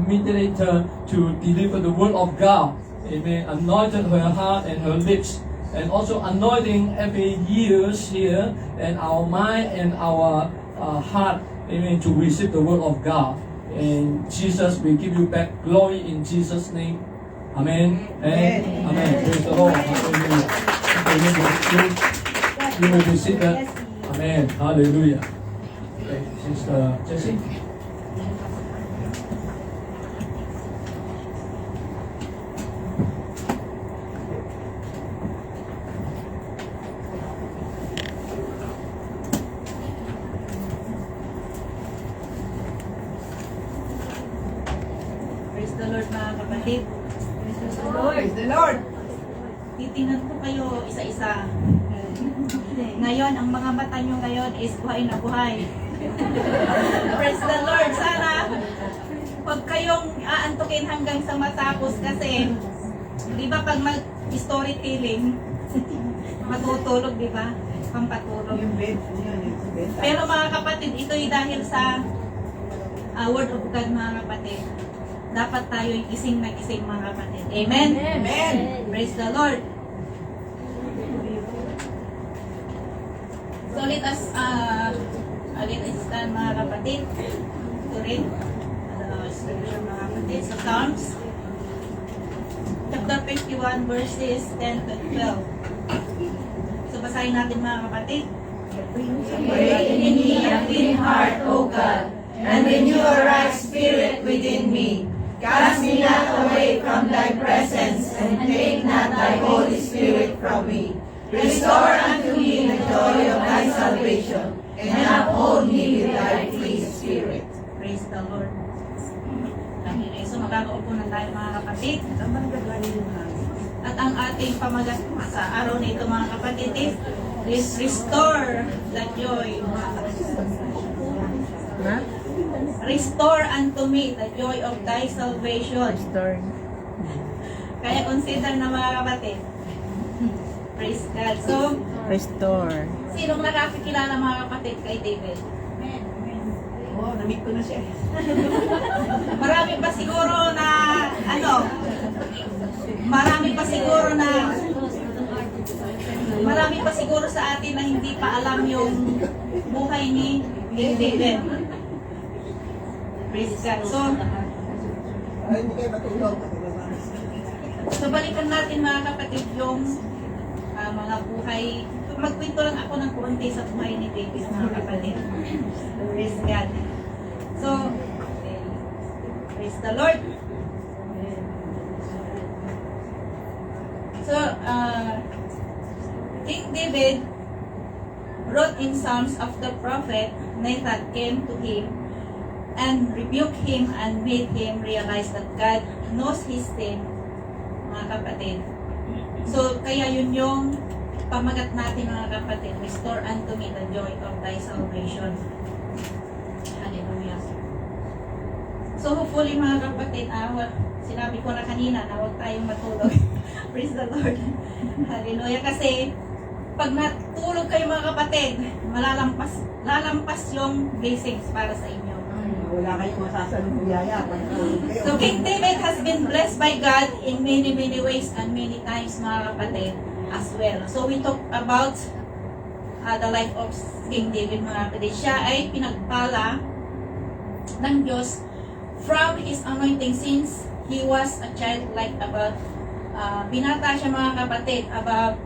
mediator to deliver the word of God. Amen. Anointed her heart and her lips. And also anointing every ears here and our mind and our heart. Amen. To receive the word of God. And Jesus will give you back glory in Jesus' name. Amen. And amen. Praise the Lord. Hallelujah. You may be seated. Amen. Hallelujah. Okay, Sister Jessie. Praise the Lord mga kapatid. Praise the Lord. Praise the Lord. Titingnan ko kayo isa-isa. Ngayon, ang mga mata nyo ngayon is buhay na buhay. Praise the Lord. Sana, huwag kayong aantukin hanggang sa matapos kasi, di ba pag mag-storytelling, matutulog, di ba? Pampatulog. Yung bed. Yung bed. Pero mga kapatid, ito'y dahil sa Word of God mga kapatid. Dapat tayo'y gising na gising mga kapatid. Amen? Amen. Praise the Lord. So let us stand mga kapatid to read the scripture mga kapatid. So Psalms chapter 51 verses 10 to 12. So basahin natin mga kapatid. Create in me a clean heart, O God, and renew a right spirit within me. Cast me not away from thy presence, and take not thy Holy Spirit from me. Restore unto me the joy of thy salvation, and uphold me with thy free spirit. Praise the Lord. Okay, so magkakaupo na tayo mga kapatid. At ang ating pamagat sa araw na ito mga kapatid is restore the joy. Restore unto me the joy of thy salvation. Kaya consider na mga kapatid. Praise God. So, Restore. sinong nakakikilala mga kapatid kay David? Oh, na-meet ko na siya. Marami pa siguro na, marami pa siguro sa atin na hindi pa alam yung buhay ni David. Praise God. Ay, hindi kayo matulog. So balikan natin mga kapatid yung mga buhay. Magkwento lang ako ng konti sa buhay ni David mga kapatid. Praise God. So, praise the Lord. So, King David wrote in Psalms of the prophet Nathan came to him and rebuked him and made him realize that God knows his sin, mga kapatid. So, kaya yun yung pamagat natin mga kapatid, restore unto me the joy of thy salvation. Hallelujah. So, hopefully mga kapatid, sinabi ko na kanina na huwag tayong matulog. Praise the Lord. Hallelujah. Kasi, pag natulog kayo mga kapatid, lalampas yung blessings para sa inyo. Wala kayong masasalong biyaya. So King David has been blessed by God in many ways and many times mga kapatid as well. So we talk about the life of King David mga kapatid. Siya ay pinagpala ng Diyos from His anointing since he was a child, like about binata siya mga kapatid, about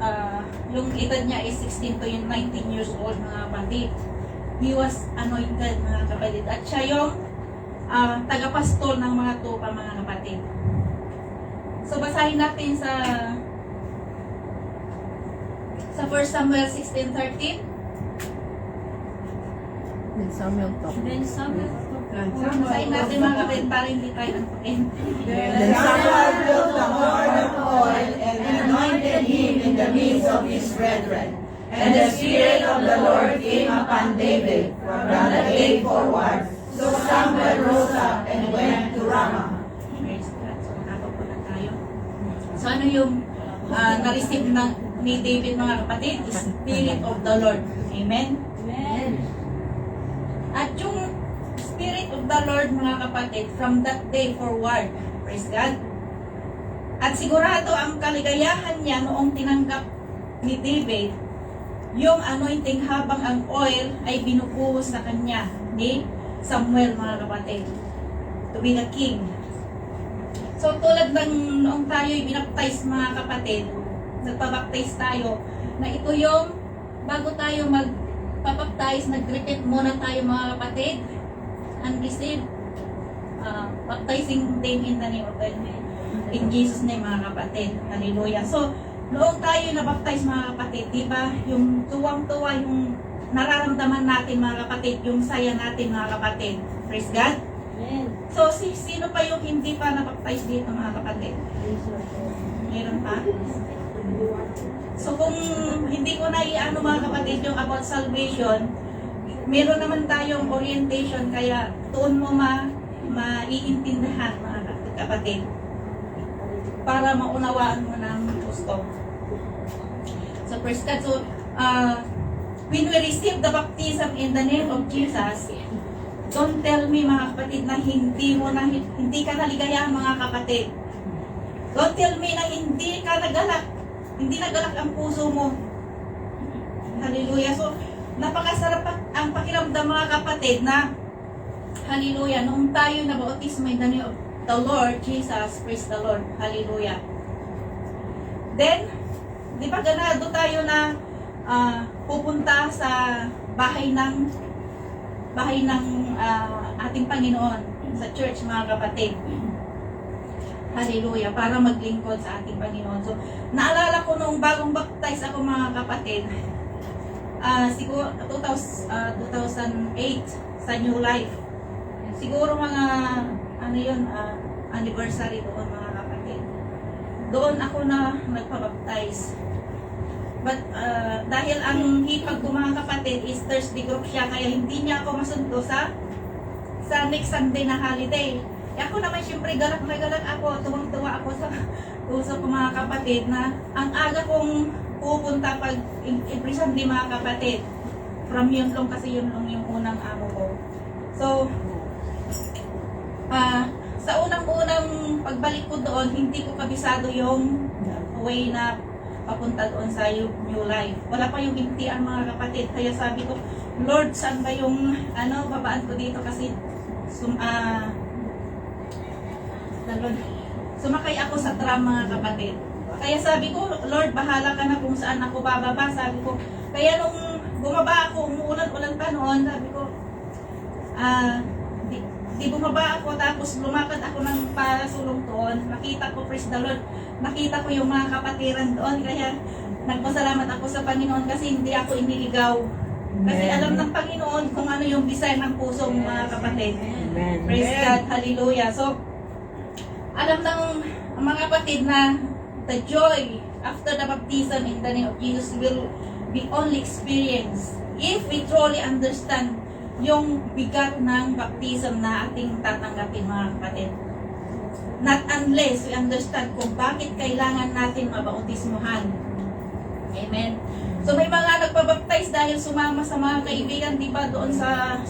yung edad niya is 16 to 19 years old mga kapatid. He was anointed mga kapatid. At siya yung tagapastol ng mga tupa mga kapatid. So basahin natin sa 1 Samuel 16:13. Then Samuel talk. Basahin natin mga kapatid para hindi tayo antukin. Then Samuel built the horn of oil and anointed him in the midst of his brethren. And the Spirit of the Lord came upon David from the day forward. So Samuel rose up and went to Ramah. Praise God. So nakakaupo na tayo. So ano yung na-receive ni David mga kapatid? Spirit of the Lord. Amen? Amen. At yung Spirit of the Lord, mga kapatid, from that day forward. Praise God. At sigurado ang kaligayahan niya noong tinanggap ni David yung anointing habang ang oil ay binubuhos sa kanya ni Samuel, mga kapatid, to be the king. So tulad ng noong tayo'y binaptize, mga kapatid, nagpabaptize tayo, na ito yung bago tayo magpapaptize, nag-repeat muna tayo, mga kapatid, and receive baptizing name in the name of God. In Jesus' name, mga kapatid. Hallelujah. So, noong tayo nabaptize, mga kapatid, di ba, yung tuwang-tuwa, yung nararamdaman natin, mga kapatid, yung saya natin, mga kapatid. Praise God. So, sino pa yung hindi pa nabaptize dito, mga kapatid? Meron pa? So, kung hindi ko na i-ano, mga kapatid, yung about salvation, meron naman tayong orientation, kaya doon mo maiintindihan, mga kapatid, para maunawaan mo ng gusto. So, first God, so, when we receive the baptism in the name of Jesus, don't tell me, mga kapatid, na hindi ka naligayahan, mga kapatid. Don't tell me na hindi nagalak ang puso mo. Hallelujah. So, napakasarap ang pakiramdam, mga kapatid, na hallelujah, nung tayo nabautismo in the name of the Lord Jesus, praise the Lord, hallelujah. Then, di ba ganado tayo na pupunta sa bahay ng ating Panginoon, sa church, mga kapatid. Hallelujah, para maglingkod sa ating Panginoon. So, naalala ko nung bagong baptize ako, mga kapatid, siguro 2008 sa New Life. Siguro mga anniversary doon, mga kapatid. Doon ako na nagpabaptize. But dahil ang hipag ko, mga kapatid, is Thursday group siya, kaya hindi niya ako masundo sa next Sunday na holiday. Ako naman, syempre, galak na galak ako, tuwang-tuwa ako sa puso ko, mga kapatid, na ang aga kong pupunta pag every Sunday, mga kapatid. From Yunlong, kasi Yunlong yung unang amo ko. So, sa unang-unang pagbalik ko doon, hindi ko kabisado yung way na papunta doon sa New Life. Wala pa yung imtian, mga kapatid. Kaya sabi ko, Lord, saan ba yung babaan ko dito? Kasi sumakay ako sa tram, mga kapatid. Kaya sabi ko, Lord, bahala ka na kung saan ako bababa. Sabi ko, kaya nung bumaba ako, umuulan-ulan pa noon, sabi ko, di bumaba ako, tapos lumakad ako ng pasulong doon. Nakita ko, praise the Lord, nakita ko yung mga kapatiran doon. Kaya nagpasalamat ako sa Panginoon kasi hindi ako iniligaw. Kasi alam ng Panginoon kung ano yung design ng puso, mga kapatid. Praise God, hallelujah. So, alam ng mga kapatid na the joy after the baptism in the name of Jesus will be only experienced if we truly understand yung bigat ng baptism na ating tatanggapin, mga kapatid. Not unless we understand kung bakit kailangan natin mabautismuhan. Amen. So may mga nagpabaptize dahil sumama sa mga kaibigan, di ba, doon sa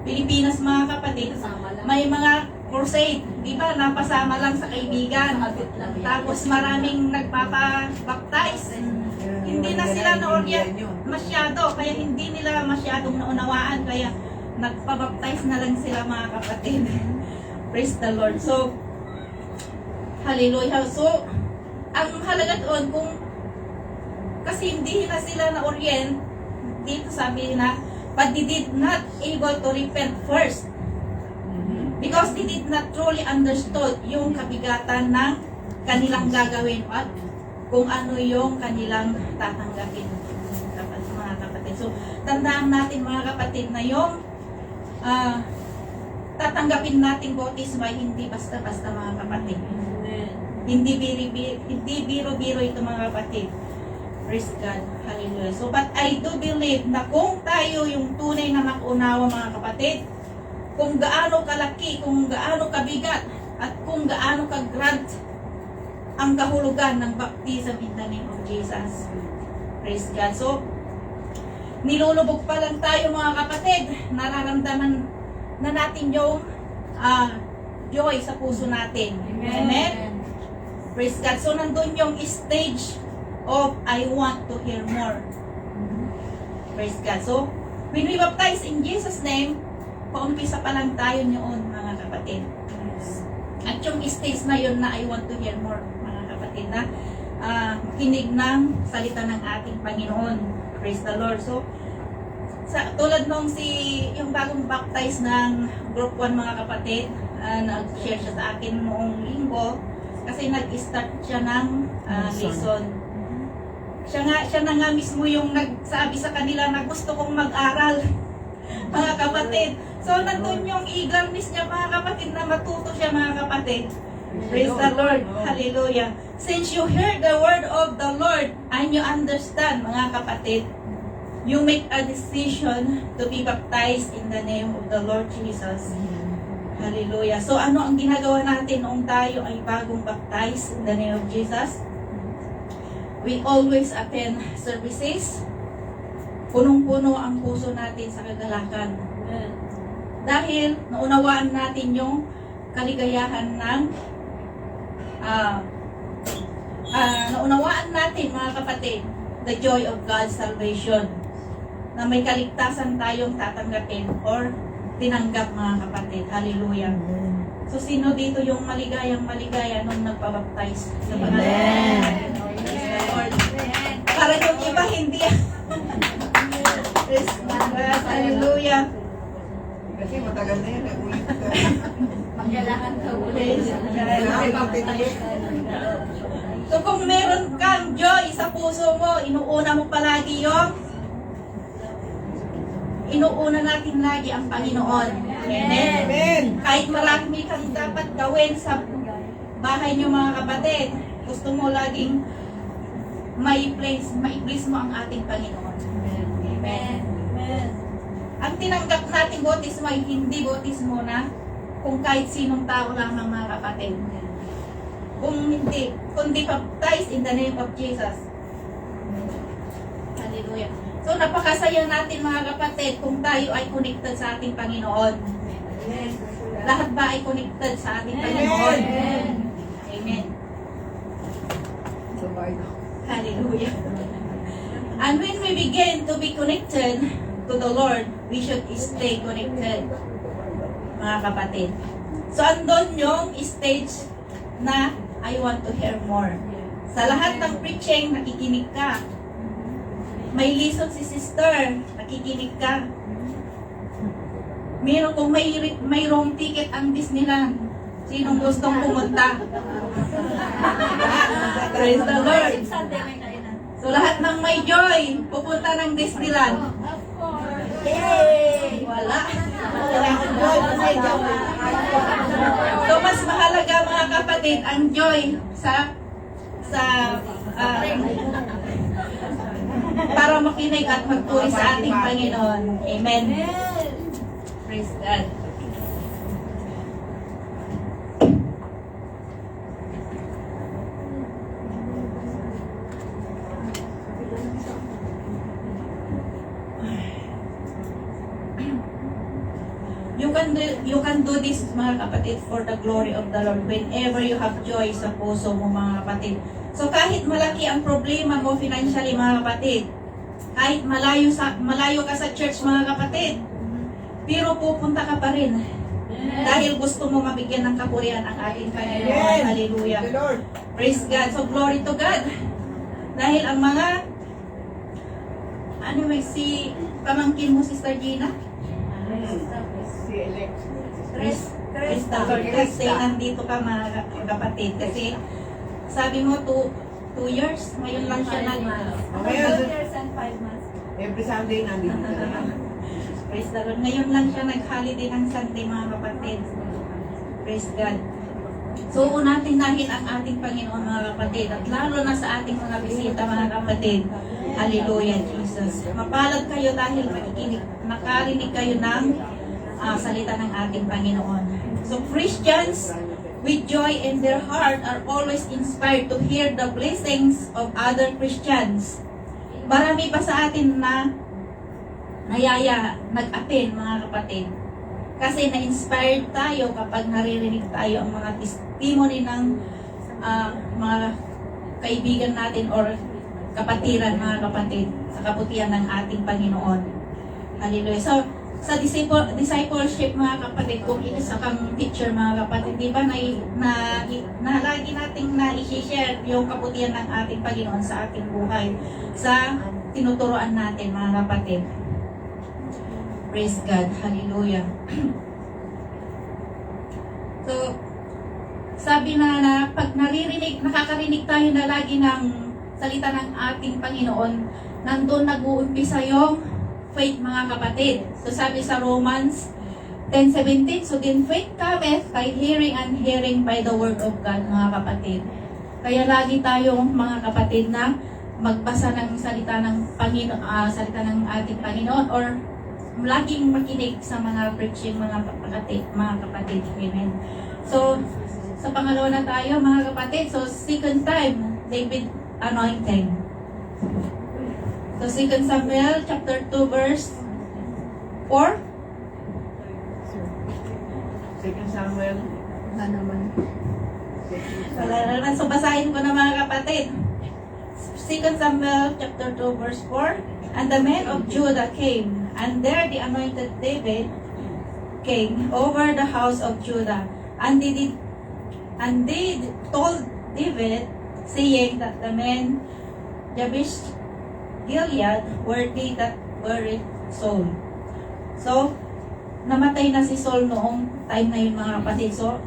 Pilipinas, mga kapatid. May mga crusade, di ba, napasama lang sa kaibigan. Tapos maraming nagpapabaptize. Hindi na sila na-orient masyado, kaya hindi nila masyadong naunawaan, kaya nagpabaptize na lang sila, mga kapatid. Praise the Lord. So, hallelujah. So, ang halaga doon, kasi hindi na sila na-orient, dito sabi na, but they did not able to repent first. Because they did not truly understood yung kabigatan ng kanilang gagawin at kung ano yung kanilang tatanggapin, mga kapatid. So, tandaan natin, mga kapatid, na yung tatanggapin nating bautismo ay hindi basta-basta, mga kapatid. Hindi biro-biro ito, mga kapatid. Praise God. Hallelujah. So, but I do believe na kung tayo yung tunay na makunawa, mga kapatid, kung gaano kalaki, kung gaano kabigat, at kung gaano ka-grant ang kahulugan ng baptism in the name of Jesus. Praise God. So, nilulubog pa lang tayo, mga kapatid. Nararamdaman na natin yung joy sa puso natin. Amen? Praise God. So, nandun yung stage of I want to hear more. Praise God. So, when we baptize in Jesus' name, paumpisa pa lang tayo noon, mga kapatid. At yung stage na yun na I want to hear more, mga kapatid, na makinig ng salita ng ating Panginoon. Praise the Lord. So, tulad nung yung bagong baptize ng group 1, mga kapatid, nag-share siya sa akin noong linggo kasi nag-start siya ng lesson. Siya na nga mismo yung nagsabi sa kanila na gusto kong mag-aral, mga kapatid. So, nandun yung eagerness niya, mga kapatid, na matuto siya, mga kapatid. Praise the Lord. Hallelujah. Since you hear the word of the Lord and you understand, mga kapatid, you make a decision to be baptized in the name of the Lord Jesus. Hallelujah. So, ano ang ginagawa natin noong tayo ay bagong baptized in the name of Jesus? We always attend services. Punong-puno ang puso natin sa kagalakan. Dahil naunawaan natin yung kaligayahan ng naunawaan natin, mga kapatid, the joy of God's salvation, na may kaligtasan tayong tatanggapin or tinanggap, mga kapatid. Hallelujah. So, sino dito yung maligaya nung nagpabaptize sa pangalan? Praise the Lord. Para yung iba hindi. Praise God. Hallelujah. Kasi matagal na yan, ulit ka. Kailangan ka Praise God. Kailangan pagtitiis. So, kung meron kang joy sa puso mo, inuuna mo palagi inuuna natin lagi ang Panginoon. Amen. Amen. Kahit marami kang dapat gawin sa bahay niyo, mga kapatid, gusto mo laging mai-place mo ang ating Panginoon. Amen. Ang tinanggap natin bautismo ay hindi bautismo na kung kahit sinong tao lamang, mga kapatid. Kung hindi, kundi baptized in the name of Jesus. Hallelujah. So, napakasaya natin, mga kapatid, kung tayo ay connected sa ating Panginoon. Lahat ba ay connected sa ating Panginoon? Amen. Hallelujah. And when we begin to be connected to the Lord, we should stay connected, mga kapatid. So, andun yung stage na I want to hear more. Sa lahat ng preaching, nakikinig ka. May lesson si sister, nakikinig ka. Kung mayroong ticket ang Disneyland, sinong gustong pumunta? Praise the Lord. So, lahat ng may joy, pupunta ng Disneyland. Yay! Wala. So, mas mahalaga, mga kapatid, ang joy para makinig at magturi sa ating Panginoon. Amen. Praise God. You can do this, mga kapatid, for the glory of the Lord whenever you have joy sa puso mo, mga kapatid. So, kahit malaki ang problema mo financially, mga kapatid, kahit malayo ka sa church, mga kapatid, pero pupunta ka pa rin dahil gusto mo mabigyan ng kapurihan ang ating Panginoon. Hallelujah. Praise God. So, glory to God. Dahil ang mga si pamangkin mo, Sister Gina? Praise the Lord. Kasi nandito ka, mga kapatid. Kasi sabi mo, 2 years. Ngayon lang siya 2 years and 5 months. Every Sunday nandito ka na. Praise the Lord. Ngayon lang siya nag-holiday ng Sunday, mga kapatid. Praise God. So, unatin natin ang ating Panginoon, mga kapatid. At lalo na sa ating mga bisita, mga kapatid. Hallelujah, Jesus. Mapalad kayo dahil nakarinig kayo ng salita ng ating Panginoon. So, Christians with joy in their heart are always inspired to hear the blessings of other Christians. Marami pa sa atin na nag-attend, mga kapatid. Kasi na-inspired tayo kapag naririnig tayo ang mga testimony ng mga kaibigan natin or kapatiran, mga kapatid, sa kabutihan ng ating Panginoon. Hallelujah. So, sa discipleship, mga kapatid, kung isa kang teacher, mga kapatid, di ba na lagi nating na-share yung kabutihan ng ating Panginoon sa ating buhay, sa tinuturoan natin, mga kapatid. Praise God. Hallelujah. So, sabi na pag nakakarinig tayo na lagi ng salita ng ating Panginoon, nandun nag-uumpisa yung faith, mga kapatid. So, sabi sa Romans 10:17, so then faith cometh by hearing, and hearing by the word of God, mga kapatid. Kaya lagi tayong, mga kapatid, na magbasa ng salita ng salita ng ating Panginoon, or laging makinig sa mga preaching, mga kapatid. Amen. So, sa pangalawa na tayo, mga kapatid. So, second time, David anointing. So, 2 Samuel chapter 2 verse 4. 2 Samuel. Wala naman. Wala naman. So, basahin ko na, mga kapatid. 2 Samuel chapter 2 verse 4. And the men of Judah came, and there the anointed David king over the house of Judah. And they told David, saying that the men Jabesh Gilead were they that buried Saul. So, namatay na si Saul noong time na yun, mga kapatid. So,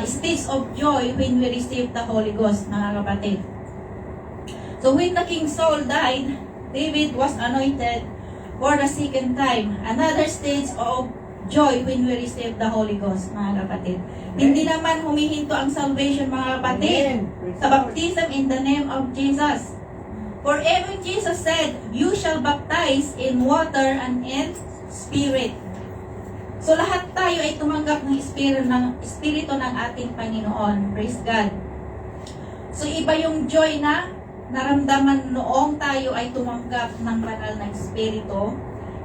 stage of joy when we received the Holy Ghost, mga kapatid. So, when the King Saul died, David was anointed for the second time. Another stage of joy when we received the Holy Ghost, mga kapatid. Hindi naman humihinto ang salvation, mga kapatid, sa baptism in the name of Jesus. For even Jesus said, you shall baptize in water and in spirit. So lahat tayo ay tumanggap ng espiritu ng ating Panginoon. Praise God. So iba yung joy na naramdaman noong tayo ay tumanggap ng banal na espiritu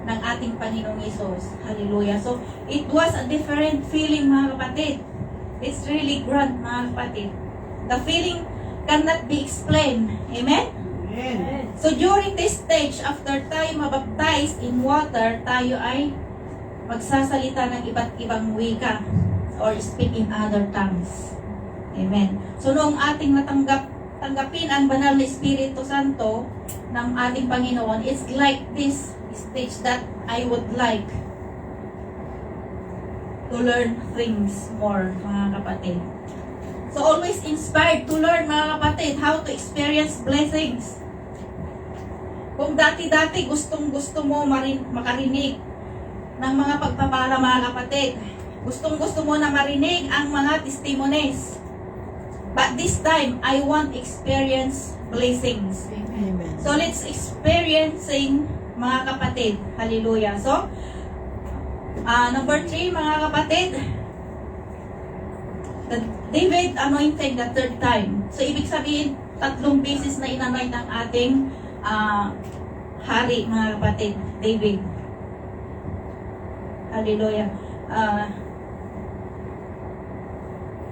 ng ating Panginoong Yesus. Hallelujah. So it was a different feeling, mga kapatid. It's really grand, mga kapatid. The feeling cannot be explained. Amen? Amen. So during this stage, after tayo mabaptize in water, tayo ay magsasalita ng iba't ibang wika or speak in other tongues. Amen. So noong ating tanggapin ang banal na Espiritu Santo ng ating Panginoon, it's like this stage that I would like to learn things more, mga kapatid. So always inspired to learn, mga kapatid, how to experience blessings. Kung dati-dati gustong-gusto mo makarinig ng mga pagpapala, mga kapatid, gustong-gusto mo na marinig ang mga testimonies. But this time, I want experience blessings. Amen. So let's experiencing, mga kapatid. Hallelujah. So, number 3, mga kapatid, the David anointing the third time. So, ibig sabihin, 3 beses na inanoint ang ating hari, mga kapatid, David. Hallelujah.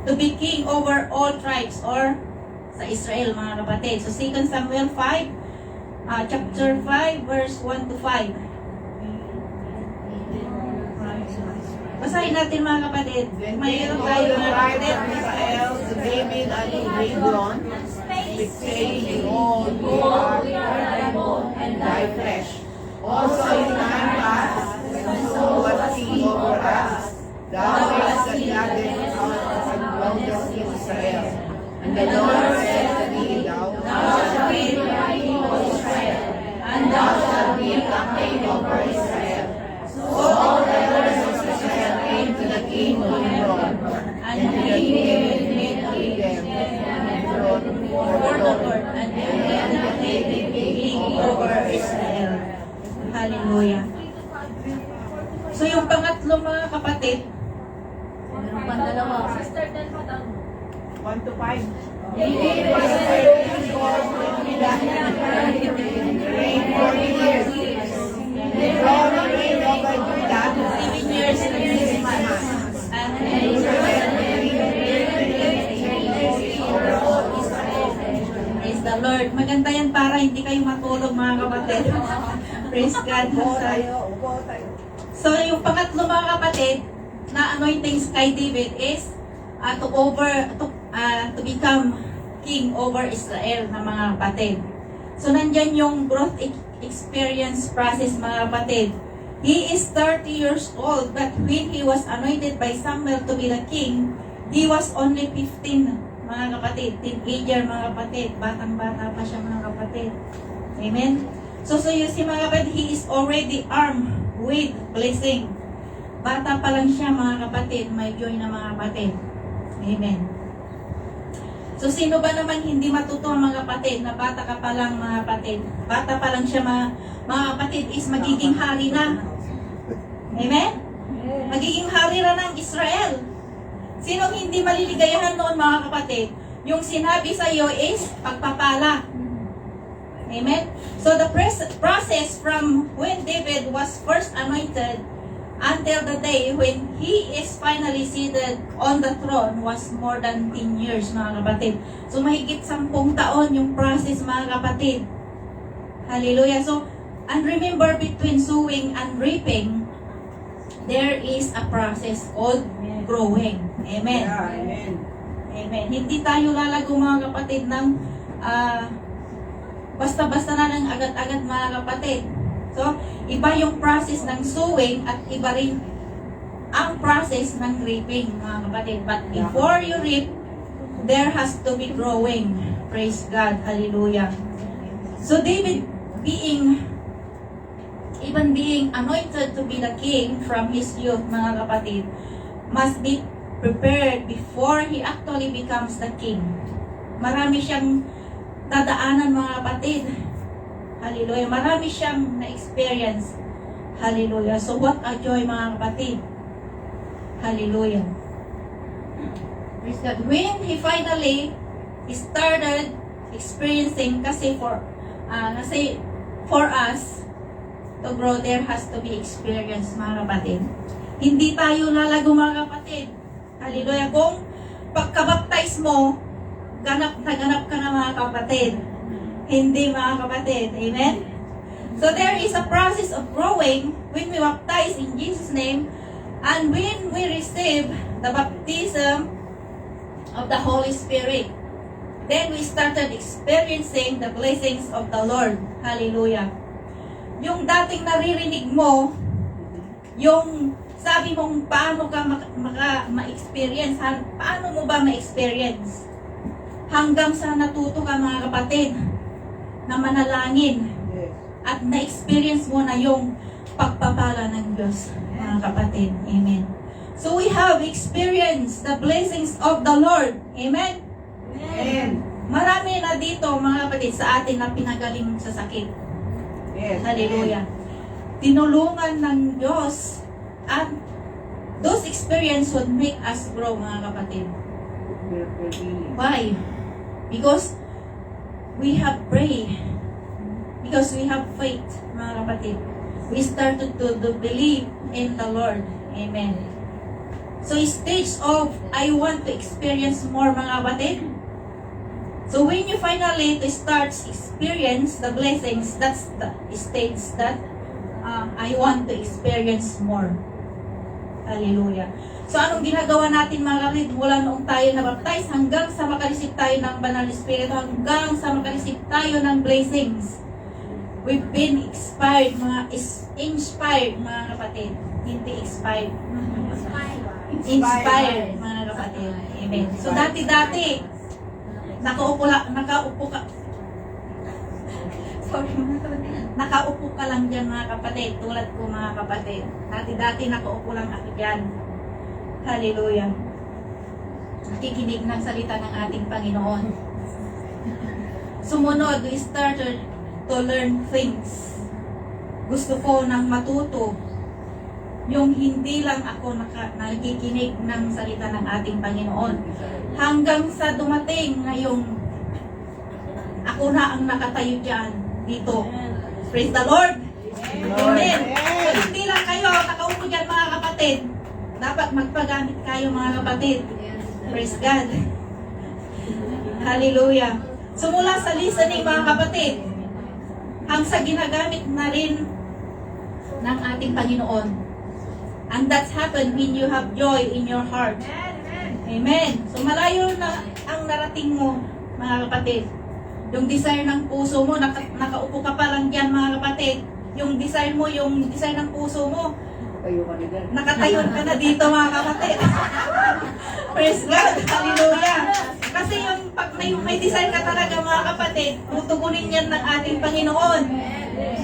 To be king over all tribes or sa Israel, mga kapatid. So 2 Samuel 5, chapter 5, verse 1 to 5. Basahin natin, mga kapatid. Then Mayroon all tayo, the mga tribes kapatid. of Israel to David and to Hebron, saying, behold, we are thy bone and thy flesh. Also in time past, when Saul was king over us, thou hast gathered out and dwellest in Israel. And the Lord said to me, thou shalt be my king over Israel, and thou shalt be a king over Israel. So all the elders of Israel came to the king of Hebron, and he gave them and throne For the Lord, and David king over Israel. Hallelujah. So yung pangatlo, mga kapatid, meron pang dalawa. 1 to 5. David was 30 for Reigned 40 years. The throne reigned over Judah 7 years. maganda yan para hindi kayo matulog mga kapatid. Praise God. Upo tayo. So yung pangatlo mga kapatid na anointings kay David is to become king over Israel na mga kapatid. So nandyan yung growth experience process mga kapatid. He is 30 years old, but when he was anointed by Samuel to be the king, he was only 15 mga kapatid. Teenager mga kapatid. Batang-bata pa siya mga kapatid. Amen? So you see mga kapatid, he is already armed with blessing. Bata pa lang siya mga kapatid. May joy na mga kapatid. Amen. So sino ba naman hindi matutuwa mga kapatid na bata ka pa lang mga kapatid? Bata pa lang siya mga kapatid is magiging hari na. Amen? Magiging hari na ng Israel. Sino hindi maliligayahan noon mga kapatid? Yung sinabi sa iyo is pagpapala. Amen? So the process from when David was first anointed until the day when he is finally seated on the throne was more than 10 years mga kapatid. So mahigit 10 taon yung process mga kapatid. Hallelujah. So, and remember between sowing and reaping, there is a process called growing. Amen. Amen. Amen. Hindi tayo lalago mga kapatid ng basta-basta na ng agad-agad mga kapatid. So, iba yung process ng sowing at iba rin ang process ng reaping mga kapatid. But before you reap, there has to be growing. Praise God. Hallelujah. So, David even being anointed to be the king from his youth mga kapatid, must be prepared before he actually becomes the king. Marami siyang dadaanan mga kapatid. Hallelujah. Marami siyang na-experience. Hallelujah. So what a joy mga kapatid. Hallelujah. When he finally started experiencing, kasi for us to grow, there has to be experience mga kapatid. Hindi tayo lalago mga kapatid. Hallelujah. Kung pagkabaptize mo, ganap ka na mga kapatid. Hindi mga kapatid. Amen? So there is a process of growing when we baptize in Jesus' name and when we receive the baptism of the Holy Spirit. Then we started experiencing the blessings of the Lord. Hallelujah. Yung dating naririnig mo, yung sabi mong paano ka ma-experience, paano mo ba ma-experience? Hanggang sa natuto ka mga kapatid na manalangin at na-experience mo na yung pagpapala ng Diyos mga kapatid. Amen. So we have experienced the blessings of the Lord. Amen? Amen. Marami na dito mga kapatid sa atin na pinagaling sa sakit. Yes. Hallelujah. Tinulungan ng Diyos at those experience would make us grow mga kapatid. Why? Because we have prayed. Because we have faith mga kapatid. We started to believe in the Lord. Amen. So stage of I want to experience more mga kapatid. So when you finally start experience the blessings, that's the stage that I want to experience more. Hallelujah. So anong ginagawa natin mga kapatid mula noong tayo na-baptize hanggang sa makareceive tayo ng Banal Espiritu, hanggang sa makareceive tayo ng blessings. We've been inspired mga kapatid. Hindi expired. Inspired mga kapatid. Amen. So dati nakaupo ka. Sorry mga kapatid. Nakaupo ka lang dyan mga kapatid. Tulad ko mga kapatid. Dati nakaupo lang ako dyan. Hallelujah. Nakikinig ng salita ng ating Panginoon. Sumunod, we started to learn things. Gusto ko nang matuto. Yung hindi lang ako nakikinig ng salita ng ating Panginoon. Hanggang sa dumating ngayong ako na ang nakatayo dyan dito. Praise the Lord! Amen! So hindi lang kayo nakaupo dyan mga kapatid. Dapat magpagamit kayo mga kapatid. Praise God! Hallelujah! So mula sa listening mga kapatid, hanggang sa ginagamit na rin ng ating Panginoon. And that's happened when you have joy in your heart. Amen. So malayo na ang narating mo mga kapatid. Yung desire ng puso mo, nakaupo ka pa lang dyan mga kapatid. Yung desire mo, yung desire ng puso mo, nakatayo ka na dito mga kapatid. Praise God, hallelujah. Kasi yung pag may desire ka talaga mga kapatid, tutugunin yan ng ating Panginoon.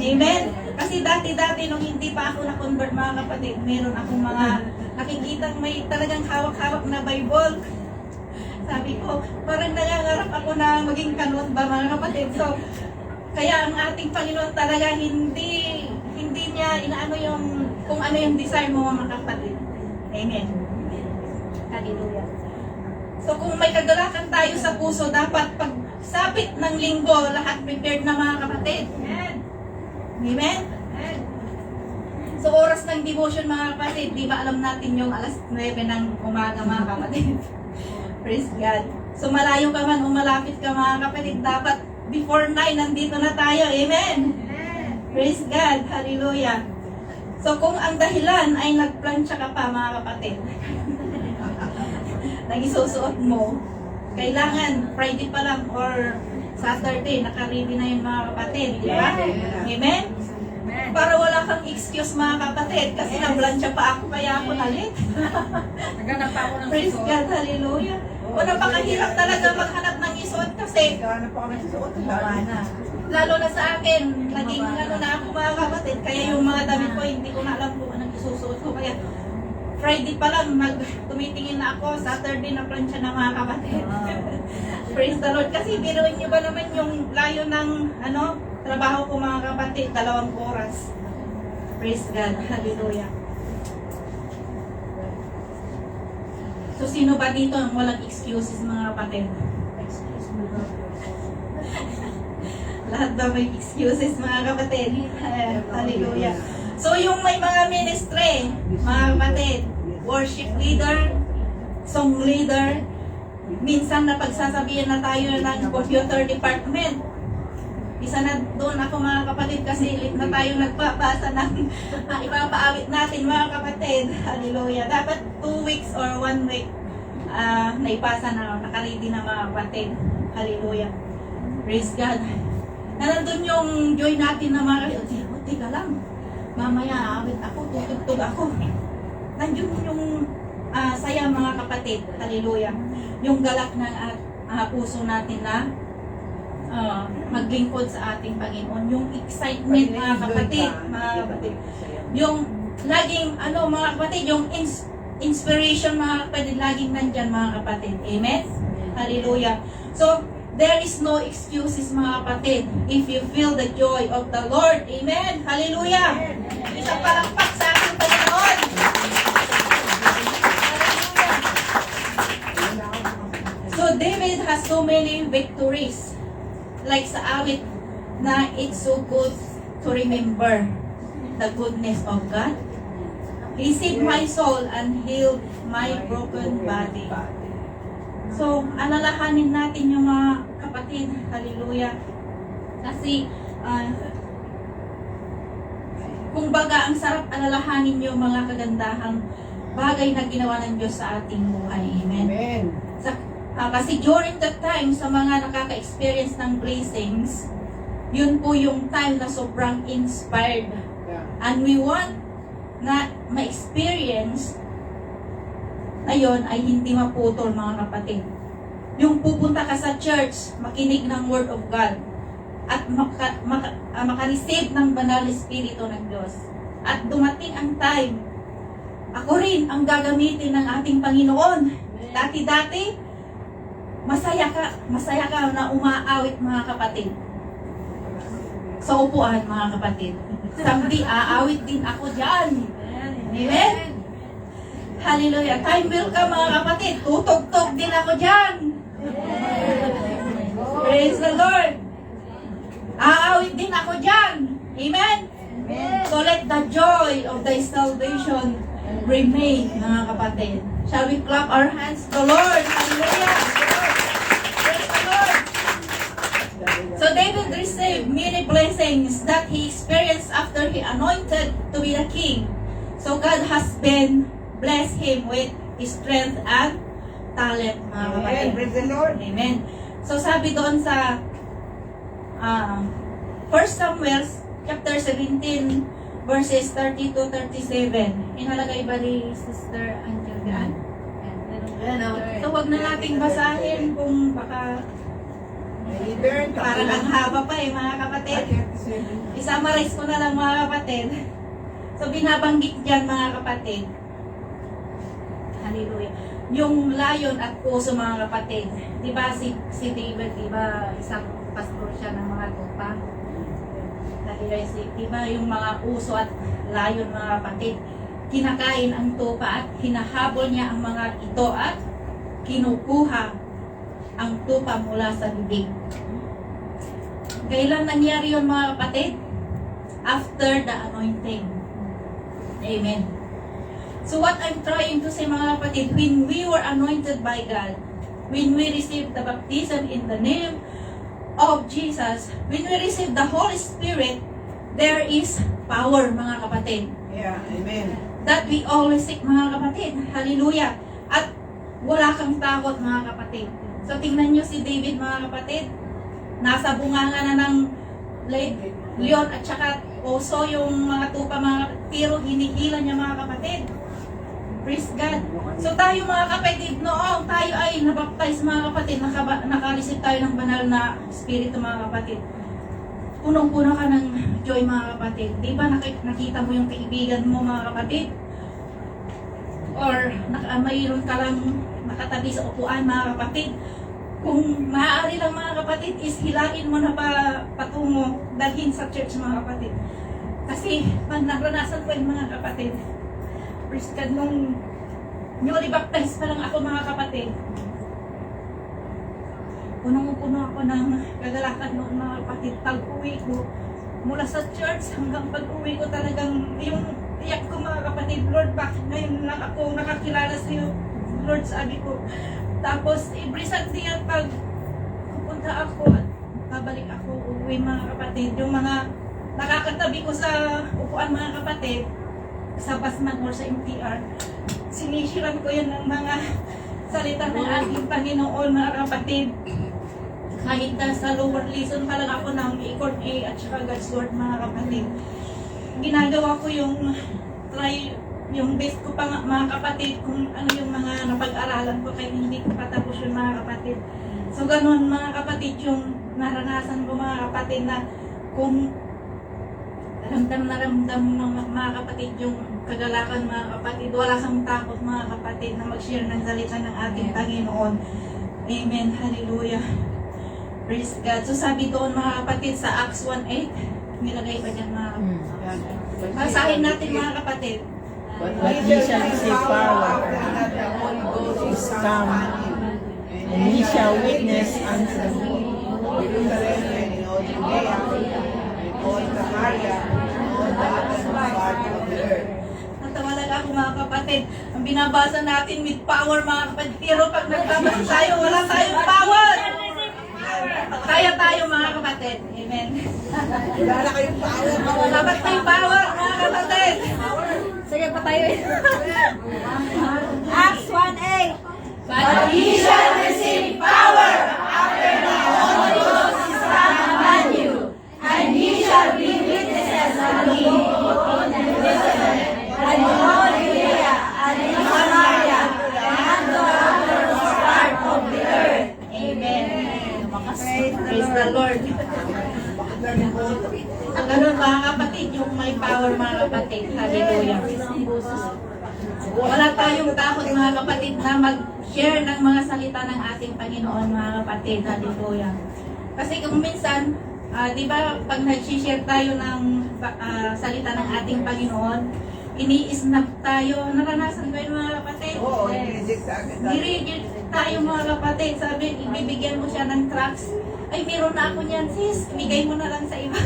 Amen. Kasi dati nung hindi pa ako na-convert mga kapatid, meron akong mga nakikitang may talagang hawak-hawak na Bible. Sabi ko, parang nangangarap ako na maging kanon ba mga kapatid. So, kaya ang ating Panginoon talaga hindi niya inaano yung kung ano yung desire mo mga kapatid. Amen. Hallelujah. So kung may kagalakan tayo sa puso, dapat pag sabit ng linggo, lahat prepared na mga kapatid. Amen. So oras ng devotion mga kapatid, di ba alam natin yung alas 9 ng umaga mga kapatid? Praise God. So malayo ka man o malapit ka mga kapatid, dapat before 9 nandito na tayo. Amen. Praise God. Hallelujah. So kung ang dahilan ay nagplansya ka pa mga kapatid, nag-isusuot mo, kailangan Friday pa lang or Saturday, naka-ready na yun mga kapatid. Di ba? Amen? Para wala kang excuse mga kapatid, kasi nablansya pa ako, kaya ako nalit. Naghanap pa ako ng Praise God. Hallelujah. O napakahirap talaga maghanap ng isuot kasi Naghanap pa ako ng susuot. lalo na sa akin, naging ano na ako mga kapatid, kaya yung mga damit ko, hindi ko na alam kung anong isusuot ko. Kaya Friday pa lang, tumitingin na ako, Saturday na plansya na mga kapatid. Praise the Lord. Kasi biruin nyo ba naman yung layo ng trabaho ko mga kapatid, 2 oras. Praise God. Hallelujah. So sino ba dito ang walang excuses mga kapatid? Lahat ba may excuses mga kapatid? Hallelujah. So yung may mga ministry, mga kapatid, worship leader, song leader, minsan na pagsasabihan na tayo ng computer department. Isa na doon ako mga kapatid kasi late na tayo nagpapasa ng ipapaawit natin mga kapatid. Hallelujah. Dapat 2 weeks or 1 week naipasa na, nakaready na mga kapatid. Hallelujah. Praise God. Na nandun yung joy natin na mga kapatid. Teka lang. Mamaya awit ako, tutugtog ako. Nandun yung saya mga kapatid. Hallelujah. Yung galak ng puso natin na maglingkod sa ating Panginoon. Yung excitement mga kapatid. Yung laging, mga kapatid, yung inspiration mga kapatid, laging nandyan mga kapatid. Amen? Hallelujah. So, there is no excuses mga kapatid if you feel the joy of the Lord. Amen? Hallelujah. Isang palakpak sa ating Panginoon. So David has so many victories. Like sa awit na it's so good to remember the goodness of God. He saved my soul and healed my broken body. So, alalahanin natin yung mga kapatid. Hallelujah. Kasi, kung baga, ang sarap alalahanin yung mga kagandahang bagay na ginawa ng Diyos sa ating buhay. Amen. Amen. Kasi during that time, sa mga nakaka-experience ng blessings, yun po yung time na sobrang inspired. And we want na ma-experience na yun ay hindi maputol mga kapatid. Yung pupunta ka sa church, makinig ng Word of God, at maka-receive ng banal Espiritu ng Diyos. At dumating ang time, ako rin ang gagamitin ng ating Panginoon. Dati-dati, masaya ka na umaawit mga kapatid. Sa upuan mga kapatid. Someday, aawit din ako dyan. Amen? Hallelujah. Time will come mga kapatid. Tutog-tog din ako dyan. Praise the Lord. Aawit din ako dyan. Amen? So let the joy of thy salvation remain mga kapatid. Shall we clap our hands to the Lord? Hallelujah. Praise the Lord. things that he experienced after he anointed to be the king. So God has been blessed him with strength and talent, mga kapatid. Amen. Praise the Lord. Amen. So sabi doon sa 1 Samuel chapter 17 verses 30 to 37. Inalagay ba ni Sister Angela? So wag na nating basahin kung baka parang ang haba pa mga kapatid. I-summarize ko na lang mga kapatid. So binabanggit dyan mga kapatid. Hallelujah. Yung layon at puso mga kapatid. Diba si David, diba isang pastor siya ng mga tupa? Diba yung mga uso at layon mga kapatid. Kinakain ang tupa at hinahabol niya ang mga ito at kinukuha ang tupa mula sa bibig. Kailan nangyari yun mga kapatid? After the anointing. Amen. So what I'm trying to say mga kapatid, when we were anointed by God, when we received the baptism in the name of Jesus, when we received the Holy Spirit, there is power mga kapatid. Yeah, amen. That we always seek mga kapatid. Hallelujah. At wala kang takot mga kapatid. So tingnan nyo si David mga kapatid. Nasa bunganga na ng leon at saka oso yung mga tupa mga pero hinihila niya mga kapatid. Praise God. So tayo mga kapatid, noong tayo ay nabaptize mga kapatid, nakareceive tayo ng banal na espiritu mga kapatid. Punong-puno ka ng joy mga kapatid. Di ba nakita mo yung kaibigan mo mga kapatid? Or mayroon ka lang nakatabi sa upuan mga kapatid. Kung maaari lang mga kapatid is hilain mo na patungo dalhin sa church mga kapatid. Kasi pag naranasan ko yung mga kapatid, praise God, nung newly baptized pa lang ako mga kapatid, punong-puno ako ng kagalakan noon mga kapatid. Pag-uwi ko mula sa church hanggang pag-uwi ko talagang yung iyak ko mga kapatid, Lord, bakit ngayon lang ako nakakilala sa iyo? Lord, sabi ko. Tapos every Sunday yan pag pupunta ako at babalik ako uwi mga kapatid, yung mga nakakatabi ko sa upuan mga kapatid, sa basman or sa MTR, sinishiran ko yun ng mga salita ng ating Panginoon mga kapatid. Kahit sa lower lesson pa lang ako ng Accord A at saka God's Word mga kapatid. Ginagawa ko yung yung best ko pa mga kapatid kung ano yung mga napag-aralan ko kaya hindi ko patapos yung mga kapatid. So ganun mga kapatid yung naranasan ko mga kapatid na kung ramdam na ramdam ng mga kapatid yung kagalakan mga kapatid, wala kang takot mga kapatid na mag-share ng salita ng ating Panginoon. Amen. Hallelujah. Praise God. So sabi doon mga kapatid sa Acts 1:8, nilagay pa dyan mga kapatid. Basahin natin mga kapatid. But ye shall receive power is come, and ye shall witness unto me. In all Judea, in all Samaria, in all the uttermost part of the earth. Natawa lang ako mga kapatid. Ang binabasa natin with power mga kapatid. Pero pag nagbabasa tayo, wala tayong power. Kaya tayo mga kapatid. Amen. Wala na kayong power. Dapat tayong power mga kapatid. Sige pa tayo. Acts 1:8. But Ye shall receive power after the Holy Ghost is come upon you, and ye shall be witnesses of me in Jerusalem, and in all Judea, and in Samaria, and unto the uttermost part of the earth. Amen. Praise the Lord. Ang ganun mga kapatid, yung may power mga kapatid. Hallelujah. Wala tayong takot mga kapatid na mag-share ng mga salita ng ating Panginoon mga kapatid. Hallelujah. Kasi kung minsan, di ba pag nag-share tayo ng salita ng ating Panginoon, ini-snap tayo. Naranasan ko yun mga kapatid. Oo, i-reject sa akin. Nireject tayo mga kapatid. Sabi, ibibigyan mo siya ng tracts. Ay, meron na ako niyan, sis. Ibigay mo na lang sa iba.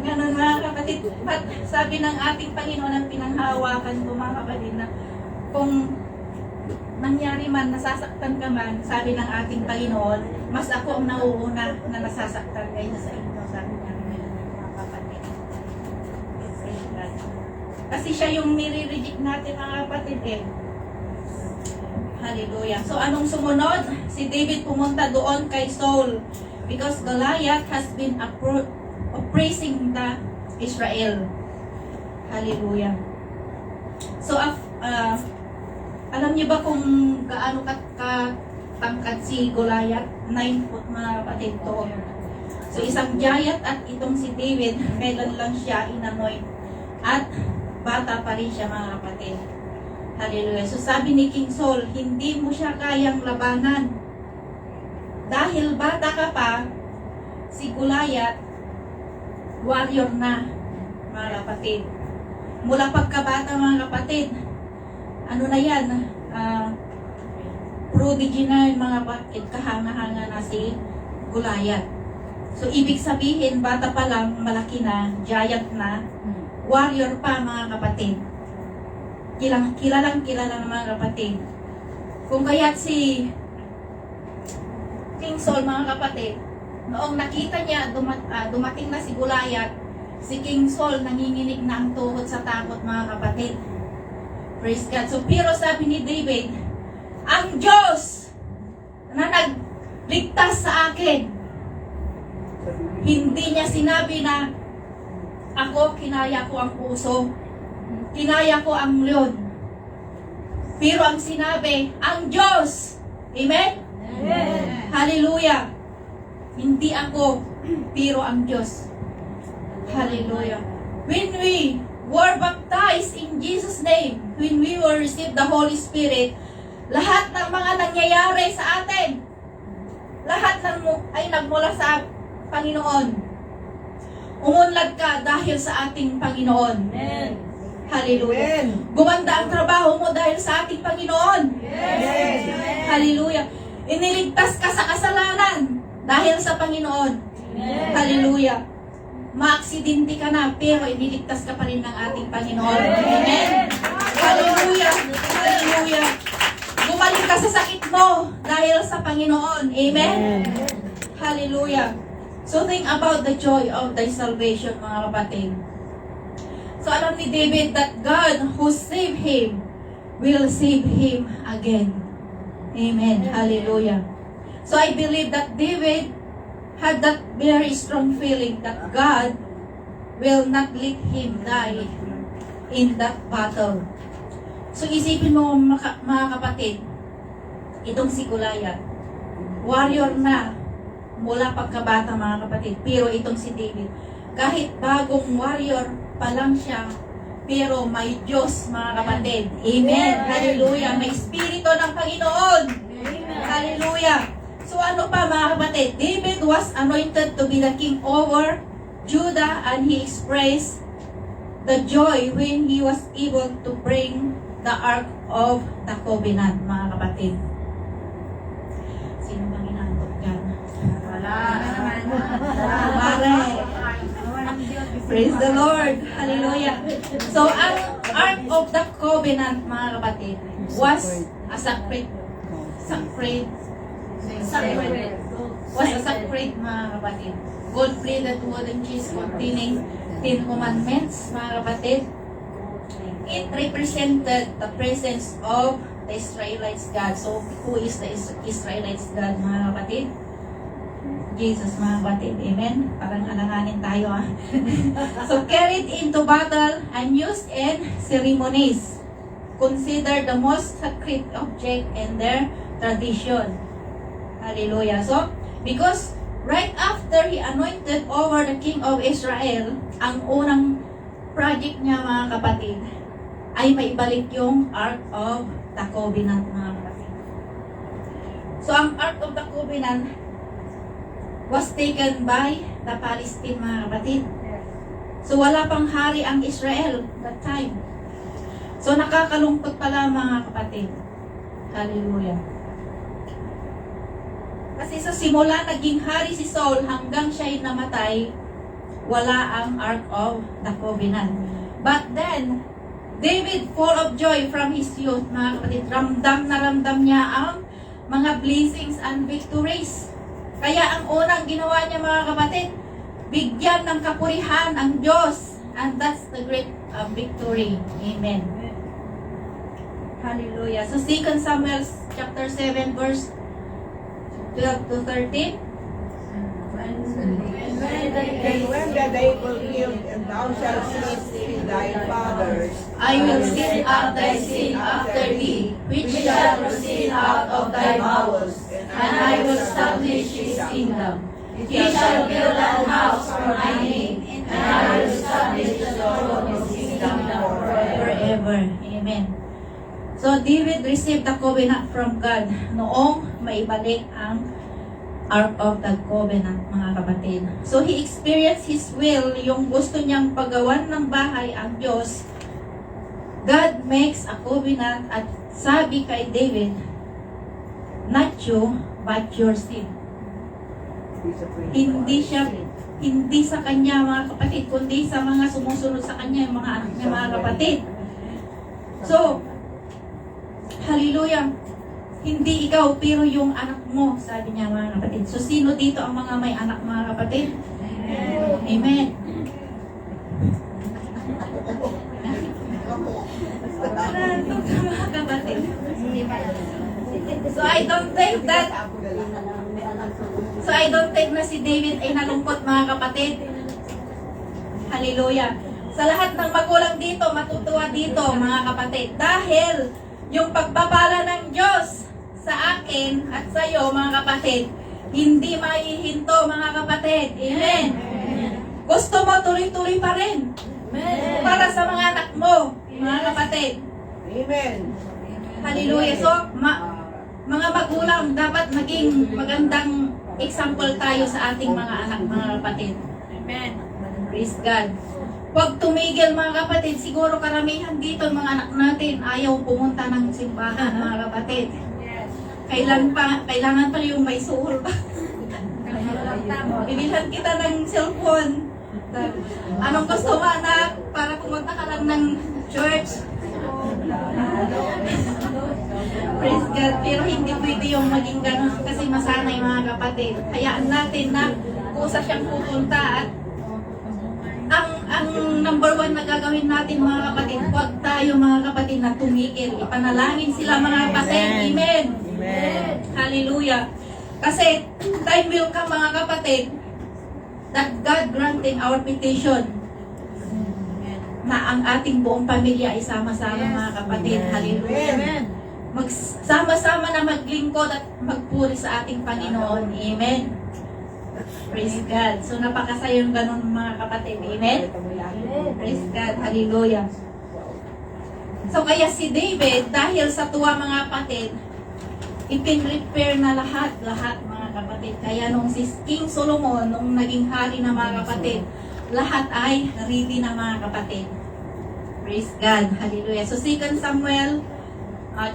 Ganun mga kapatid. But sabi ng ating Panginoon ang pinanghawakan ko mga kapatid na kung nangyari man, nasasaktan ka man, sabi ng ating Panginoon, mas ako ang nauuna na nasasaktan kaysa sa inyo, sabi niya. Kasi siya yung nire-reject natin mga kapatid eh. Hallelujah. So anong sumunod? Si David pumunta doon kay Saul because Goliath has been oppressing the Israel. Hallelujah. So alam niyo ba kung gaano katangkad si Goliath? 9 foot mga kapatid to. So isang giant at itong si David, kailan lang siya inanoint at bata pa rin siya mga kapatid. Hallelujah. So sabi ni King Saul, hindi mo siya kayang labanan. Dahil bata ka pa, si Goliath, warrior na, mga kapatid. Mula pagkabata mga kapatid, ano na yan, prodigy na yung mga kapatid, kahanga-hanga na si Goliath. So ibig sabihin, bata pa lang, malaki na, giant na, warrior pa mga kapatid. Kilalang kilala ng mga kapatid. Kung kaya't si King Saul mga kapatid, noong nakita niya dumating na si Goliath, si King Saul nanginginig na ang tuhod sa takot mga kapatid. Praise God. So pero sabi ni David, ang Diyos na nagligtas sa akin, hindi niya sinabi na ako kinaya ko ang puso, kinaya ko ang leon. Pero ang sinabi, ang Diyos. Amen? Amen. Hallelujah. Hindi ako, pero ang Diyos. Hallelujah. When we were baptized in Jesus' name, when we were received the Holy Spirit, lahat ng mga nangyayari sa atin, lahat ay nagmula sa Panginoon. Umunlad ka dahil sa ating Panginoon. Amen. Hallelujah. Amen. Gumanda ang trabaho mo dahil sa ating Panginoon. Yes. Hallelujah. Iniligtas ka sa kasalanan dahil sa Panginoon. Amen. Hallelujah. Maaksidente ka na pero iniligtas ka pa rin ng ating Panginoon. Amen. Hallelujah. Hallelujah. Gumaling ka sa sakit mo dahil sa Panginoon. Amen. Hallelujah. So think about the joy of thy salvation, mga kapatid. So alam ni David that God who saved him will save him again. Amen. Hallelujah. So I believe that David had that very strong feeling that God will not let him die in that battle. So isipin mo mga kapatid, itong si Goliath, warrior na mula pagkabata mga kapatid. Pero itong si David, kahit bagong warrior pa lang siya, pero may Diyos mga kapatid. Amen. Hallelujah. May Espiritu ng Panginoon. Hallelujah. So ano pa mga kapatid? David was anointed to be the king over Judah and he expressed the joy when he was able to bring the Ark of the Covenant, mga kapatid. Sino bang inantok dyan? Pare. Praise the Lord. Hallelujah. So, ang Ark of the Covenant, mga kapatid, was a sacred, mga kapatid. Gold-plated wooden case containing 10 commandments, mga kapatid. It represented the presence of the Israelites God. So, who is the Israelites God, mga kapatid? Jesus, mga kapatid. Amen? Parang alanganin tayo, ha? So, carried into battle and used in ceremonies. Considered the most sacred object in their tradition. Hallelujah. So, because right after he anointed over the king of Israel, ang unang project niya, mga kapatid, ay maibalik yung Ark of the Covenant, mga kapatid. So, ang Ark of the Covenant was taken by the Palestine, mga kapatid. So, wala pang hari ang Israel that time. So, nakakalungkot pala, mga kapatid. Hallelujah. Kasi sa simula, naging hari si Saul hanggang siya'y namatay, wala ang Ark of the Covenant. But then, David, full of joy from his youth, mga kapatid, ramdam na ramdam niya ang mga blessings and victories. Kaya ang unang ginawa niya, mga kapatid, bigyan ng kapurihan ang Diyos. And that's the great victory. Amen. Hallelujah. So 2 Samuel chapter 7 verse 12 to 13. And when the day fulfilled, and thou shalt see thy fathers, I will set up thy seed after thee, which shall proceed out of thy bowels, and I will establish his kingdom. He shall build an house for my name, and I will establish the throne of his kingdom forever. Amen. So David received the covenant from God noong maibalik ang Ark of the Covenant, mga kapatid. So he experienced his will, yung gusto niyang paggawan ng bahay ang Diyos. God makes a covenant at sabi kay David, not you, but your seed. Hindi sa kanya, mga kapatid, kundi sa mga sumusunod sa kanya, yung mga anak niya, mga kapatid. So, hallelujah. Hindi ikaw, pero yung anak mo, sabi niya, mga kapatid. So, sino dito ang mga may anak, mga kapatid? Amen. Mga kapatid. So, I don't think na si David ay nalungkot, mga kapatid. Hallelujah. Sa lahat ng magulang dito, matutuwa dito, mga kapatid. Dahil yung pagpapala ng Diyos sa akin at sa iyo, mga kapatid, hindi maihinto, mga kapatid. Amen. Gusto mo, tuloy-tuloy pa rin. Para sa mga anak mo, mga kapatid. Amen. Hallelujah. So, mga magulang, dapat maging magandang example tayo sa ating mga anak, mga kapatid. Amen. Praise God. Huwag tumigil, mga kapatid. Siguro karamihan dito, mga anak natin, ayaw pumunta ng simbahan, mga kapatid. Kailangan pa yung may suhol pa. Bibilhan kita ng cellphone. Anong gusto mo, anak? Para pumunta ka lang ng church. Praise God. Pero hindi pwede yung maging ganun kasi masanay, mga kapatid. Hayaan natin na kusa siyang pupunta at ang number one na gagawin natin, mga kapatid, huwag tayo, mga kapatid, na tumigil. Ipanalangin sila, mga kapatid. Amen. Amen. Hallelujah. Kasi time will come, mga kapatid, that God granting our petition na ang ating buong pamilya ay sama-sama, mga kapatid. Hallelujah. Amen. Magsama-sama na maglingkod at magpuri sa ating Panginoon. Amen. Praise God. So napakasaya yung ganun, mga kapatid. Amen. Praise God. Hallelujah. So kaya si David, dahil sa tuwa, mga kapatid, ipin-repair na lahat, mga kapatid. Kaya nung si King Solomon, nung naging hari na, mga kapatid, lahat ay ready na, mga kapatid. Praise God. Hallelujah. So 2 Samuel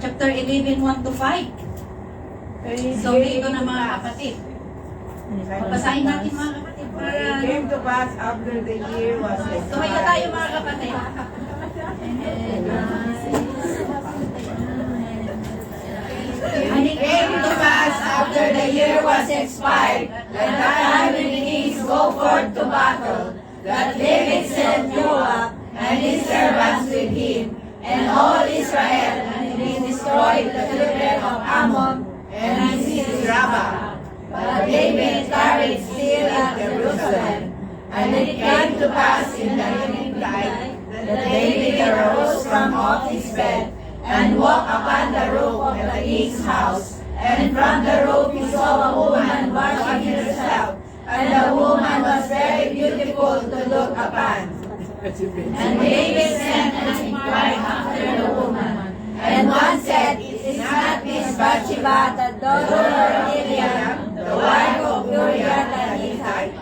chapter 11, 1 to 5. So dito na, mga kapatid. Basahin natin, mga kapatid, para It came to pass after the year was tumayo tayo, mga kapatid. And it came to pass after the year was expired, that 900 kings go forth to battle, that David sent Joab and his servants with him, and all Israel, and he destroyed the children of Ammon and seized Rabbah. But David tarried still at Jerusalem. And it came to pass in the evening that David arose from off his bed, and walked upon the roof of the king's house. And from the roof he saw a woman washing herself, and the woman was very beautiful to look upon. And David sent and inquired after the woman. And one said, Is not this Bathsheba, the daughter of Eliam, the wife of Uriah the Hittite?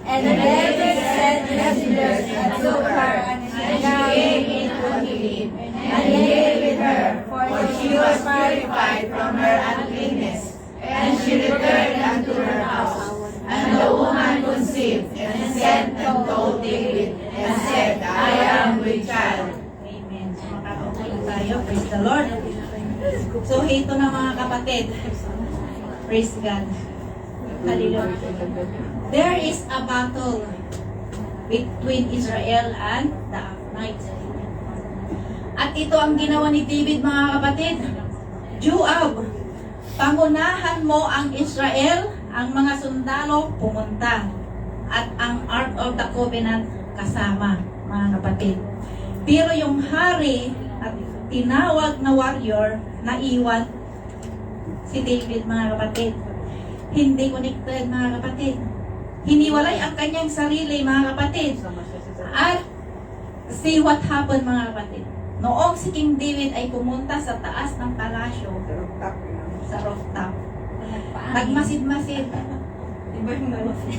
And David sent messengers and took her, and she came in unto him, and he lay with her, for she was purified from her uncleanness. And she returned unto her house. And the woman conceived, and sent and told David, and said, I am with child. Amen. So makakaulo tayo. Praise the Lord. So ito na, mga kapatid. Praise God. Hallelujah. There is a battle between Israel and the Ammonites. At ito ang ginawa ni David, mga kapatid. Joab, pangunahan mo ang Israel, ang mga sundalo pumunta, at ang Ark of the Covenant kasama, mga kapatid. Pero yung hari at tinawag na warrior, naiwan si David, mga kapatid. Hindi connected, mga kapatid. Hiniwalay ang kanyang sarili, mga kapatid. At see what happened, mga kapatid. Noong si King David ay pumunta sa taas ng palasyo, sa rooftop, nagmasid-masid.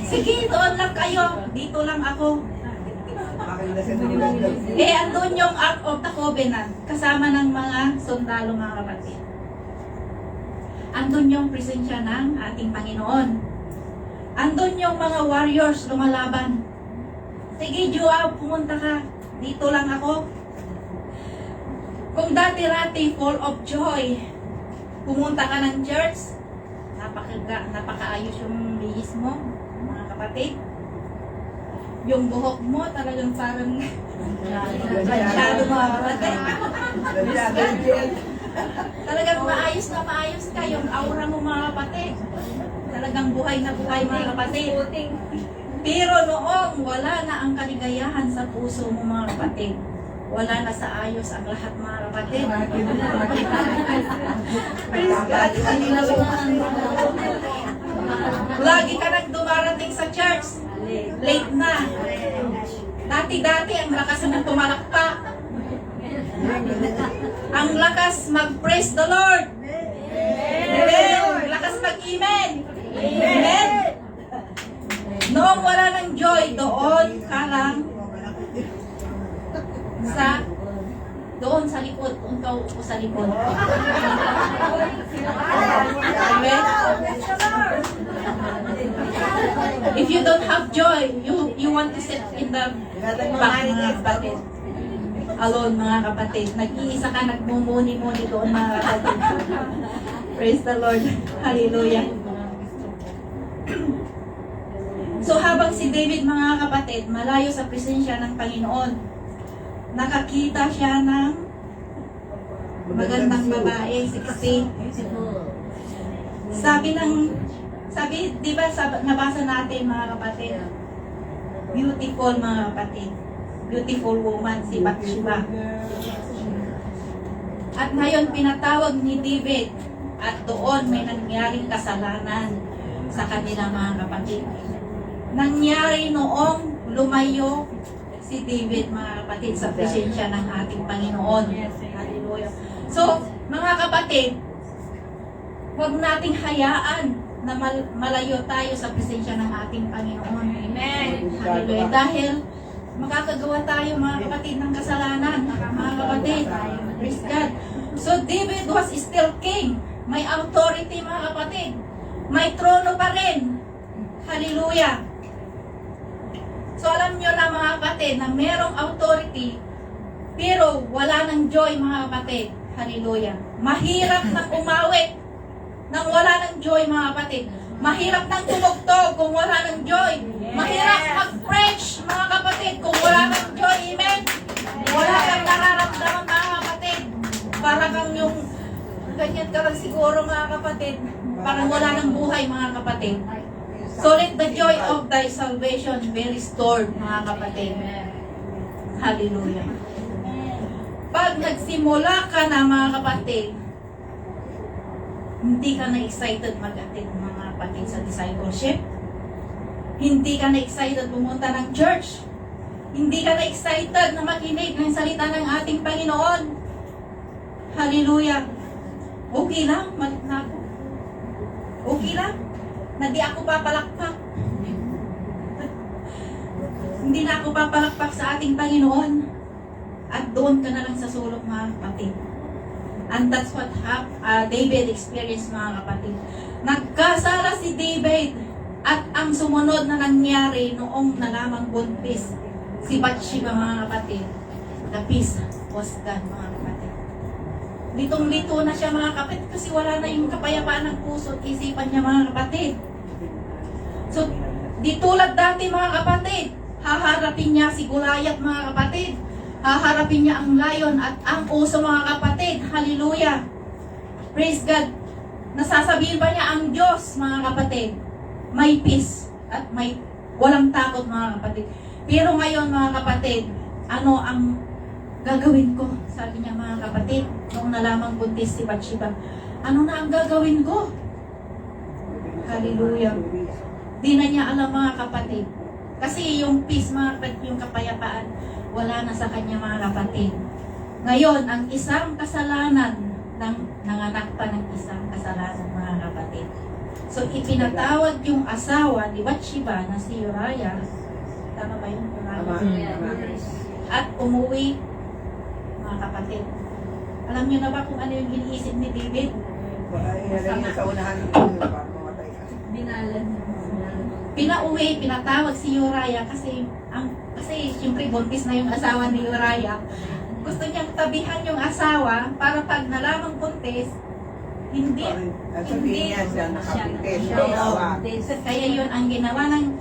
Sige, doon lang kayo. Dito lang ako. Andun yung Ark of the Covenant, kasama ng mga sundalo, mga kapatid. Andun yung presensya ng ating Panginoon. Andun yung mga warriors lumalaban. Sige, Joab, pumunta ka. Dito lang ako. Kung dati-rati full of joy, pumunta ka ng church, napakaayos yung bihis mo, mga kapatid. Yung buhok mo talagang parang masyado, mga kapatid. Talagang maayos na maayos ka. Yung aura mo, mga kapatid, talagang buhay na buhay, mga kapatid. Pero noong wala na ang kaligayahan sa puso mo, mga kapatid, wala na sa ayos ang lahat, mga kapatid. Praise God. Lagi ka nagdumarating sa church. Late na. Dati-dati ang lakas ng tumalakpak. Ang lakas mag-praise the Lord. Amen. Ang lakas mag-amen. Amen. Noong wala ng joy, doon ka lang doon sa likod, doon ka upo sa likod. Amen? If you don't have joy, you want to sit in the back, mga kapatid. Alone, mga kapatid. Nag-iisa ka, nagmumuni-muni doon, mga kapatid. Praise the Lord. Hallelujah. So habang si David, mga kapatid, malayo sa presensya ng Panginoon, nakakita siya ng magandang babae, sexy. Sabi, di ba, nabasa natin, mga kapatid, beautiful, mga kapatid. Beautiful woman, si Bathsheba. At ngayon, pinatawag ni David, at doon may nangyaring kasalanan sa kanila, mga kapatid. Nangyari noong lumayo si David, mga kapatid, sa presensya ng ating Panginoon. Hallelujah. So, mga kapatid, huwag nating hayaan na malayo tayo sa presensya ng ating Panginoon. Amen. Hallelujah. Dahil makakagawa tayo, mga kapatid, ng kasalanan. Mga kapatid, praise God. So, David was still king. May authority, mga kapatid. May trono pa rin. Hallelujah. So alam nyo na, mga kapatid, na merong authority, pero wala ng joy, mga kapatid. Hallelujah. Mahirap nang umawit nang wala ng joy, mga kapatid. Mahirap nang tumugtog kung wala ng joy. Mahirap mag-preach, mga kapatid, kung wala ng joy. Amen? Wala kang nararamdaman, mga kapatid. Para kang yung ganyan ka lang siguro, mga kapatid. Parang wala ng buhay, mga kapatid. So let the joy of thy salvation be restored, mga kapatid. Hallelujah. Pag nagsimula ka na, mga kapatid, hindi ka na excited mag-attend, mga kapatid, sa discipleship. Hindi ka na excited pumunta ng church. Hindi ka na excited na makinig ng salita ng ating Panginoon. Hallelujah. Okay lang, malit na ako. Okay lang. Na di ako papalakpak. Hindi na ako papalakpak sa ating Panginoon. At doon ka na lang sa sulok, mga kapatid. And that's what David experienced, mga kapatid. Nagkasala si David at ang sumunod na nangyari noong nalamang buntis si Bathsheba, mga kapatid. The peace was gone, mga kapatid. Litong-lito na siya, mga kapatid, kasi wala na yung kapayapaan ng puso at isipan niya, mga kapatid. So, di tulad dati, mga kapatid, haharapin niya si Goliath, mga kapatid. Haharapin niya ang lion at ang oso, mga kapatid. Hallelujah. Praise God. Nasasabihin ba niya ang Diyos, mga kapatid? May peace at may walang takot, mga kapatid. Pero ngayon, mga kapatid, ano ang gagawin ko? Sabi niya, mga kapatid, nung nalamang buntis si Bathsheba, ano na ang gagawin ko? Hallelujah. Di na niya alam, mga kapatid. Kasi yung peace, mga kapatid, yung kapayapaan, wala na sa kanya, mga kapatid. Ngayon, ang isang kasalanan ng nanganak pa ng isang kasalanan, mga kapatid. So, ipinatawag yung asawa ni Bathsheba na si Uriah. Tama ba yun? At umuwi, mga kapatid. Alam niyo na ba kung ano yung iniisip ni David? Sa unahan ng mamatay ka. Pinauwi, pinatawag si Uriah kasi siyempre buntis na yung asawa ni Uriah. Gusto niyang tabihan yung asawa para pag nalamang buntis, hindi. Sabihin niya siya nakapintes. Kaya yun ang ginawa ng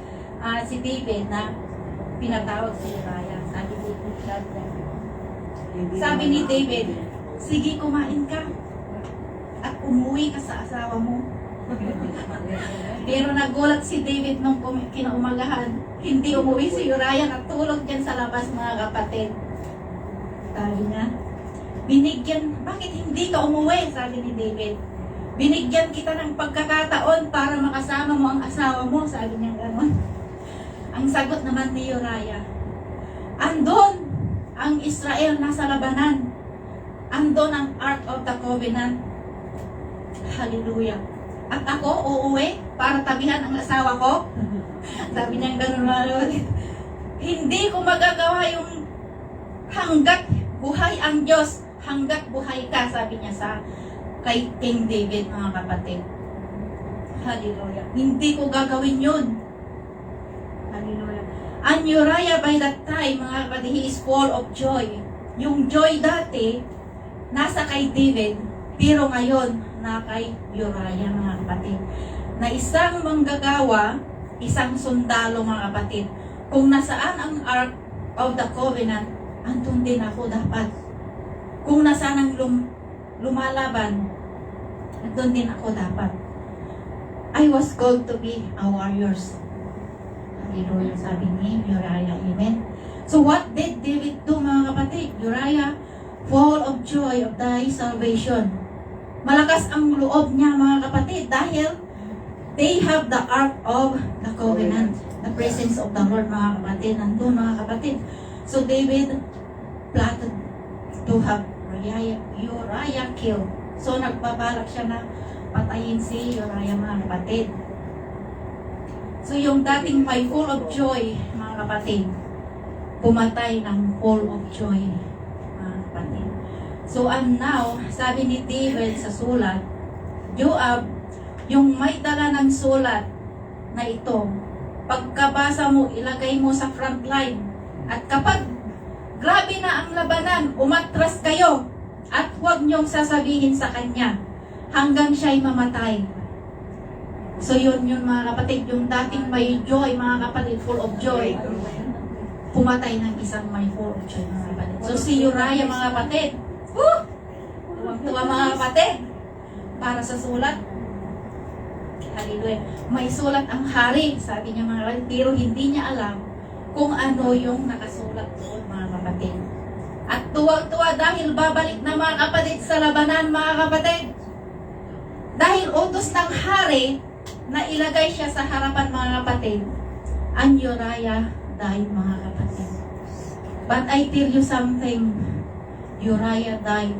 si David na pinatawag si Uriah. Sabi ni David, sige, kumain ka at umuwi ka sa asawa mo. Pero nagulat si David nung kinaumagahan. Hindi umuwi si Uriah, natulog dyan sa labas, mga kapatid. Sabi niya, bakit hindi ka umuwi? Sabi ni David. Binigyan kita ng pagkakataon para makasama mo ang asawa mo. Sabi niya gano'n. Ang sagot naman ni Uriah, andon ang Israel nasa labanan. Andon ang Ark of the Covenant. Hallelujah. At ako uuwi para tabihan ang asawa ko? Sabi niya gano'n, mga. Hindi ko magagawa yung hanggat buhay ang Diyos, hanggat buhay ka, sabi niya kay King David, mga kapatid. Hallelujah. Hindi ko gagawin yun. Hallelujah. And Uriah by that time, mga kapatid, he is full of joy. Yung joy dati, nasa kay David, pero ngayon, na kay Uriah, mga kapatid. Na isang manggagawa, isang sundalo, mga kapatid. Kung nasaan ang Ark of the Covenant, andun din ako dapat. Kung nasaan ang lumalaban, andun din ako dapat. I was called to be a warrior. Hallelujah, sabi ni Uriah. Amen. So what did David do, mga kapatid? Uriah, full of joy of thy salvation. Malakas ang loob niya, mga kapatid, dahil they have the Ark of the Covenant. The presence of the Lord, mga kapatid. Nandun, mga kapatid. So David plotted to have Uriah killed. So nagbabalak siya na patayin si Uriah, mga kapatid. So yung dating may full of joy, mga kapatid, pumatay ng full of joy, mga kapatid. So and now, sabi ni David sa sulat, Joab, yung may dala ng sulat na ito, pagkabasa mo, ilagay mo sa front line. At kapag grabe na ang labanan, umatras kayo at huwag niyong sasabihin sa kanya hanggang siya'y mamatay. So yun mga kapatid, yung dating may joy, mga kapatid, full of joy, pumatay ng isang may full of joy, mga kapatid. So si Uriah, mga kapatid, tuwang-tuwa, mga kapatid, para sa sulat. Hallelujah. May sulat ang hari, sabi niya, mga kapatid, pero hindi niya alam kung ano yung nakasulat doon, mga kapatid. At tuwang-tuwa dahil babalik na, mga kapatid, sa labanan, mga kapatid. Dahil utos ng hari na ilagay siya sa harapan, mga kapatid, ang Uriah died, mga kapatid. But I tell you something, Uriah died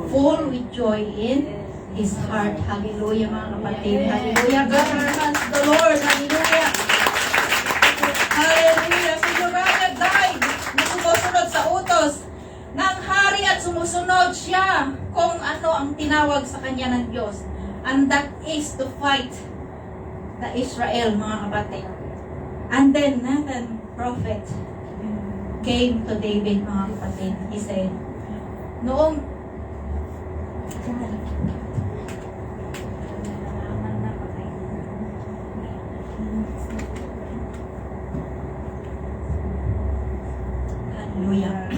full with joy in his heart. Hallelujah, mga kapatid. Hallelujah. God commands the Lord. Hallelujah. Hallelujah. So Uriah died na sumusunod sa utos ng hari at sumusunod siya kung ano ang tinawag sa kanya ng Diyos. And that is to fight the Israel, mga kapatid. And then Nathan, prophet, came to David, mga kapatid. He said, noong Hallelujah.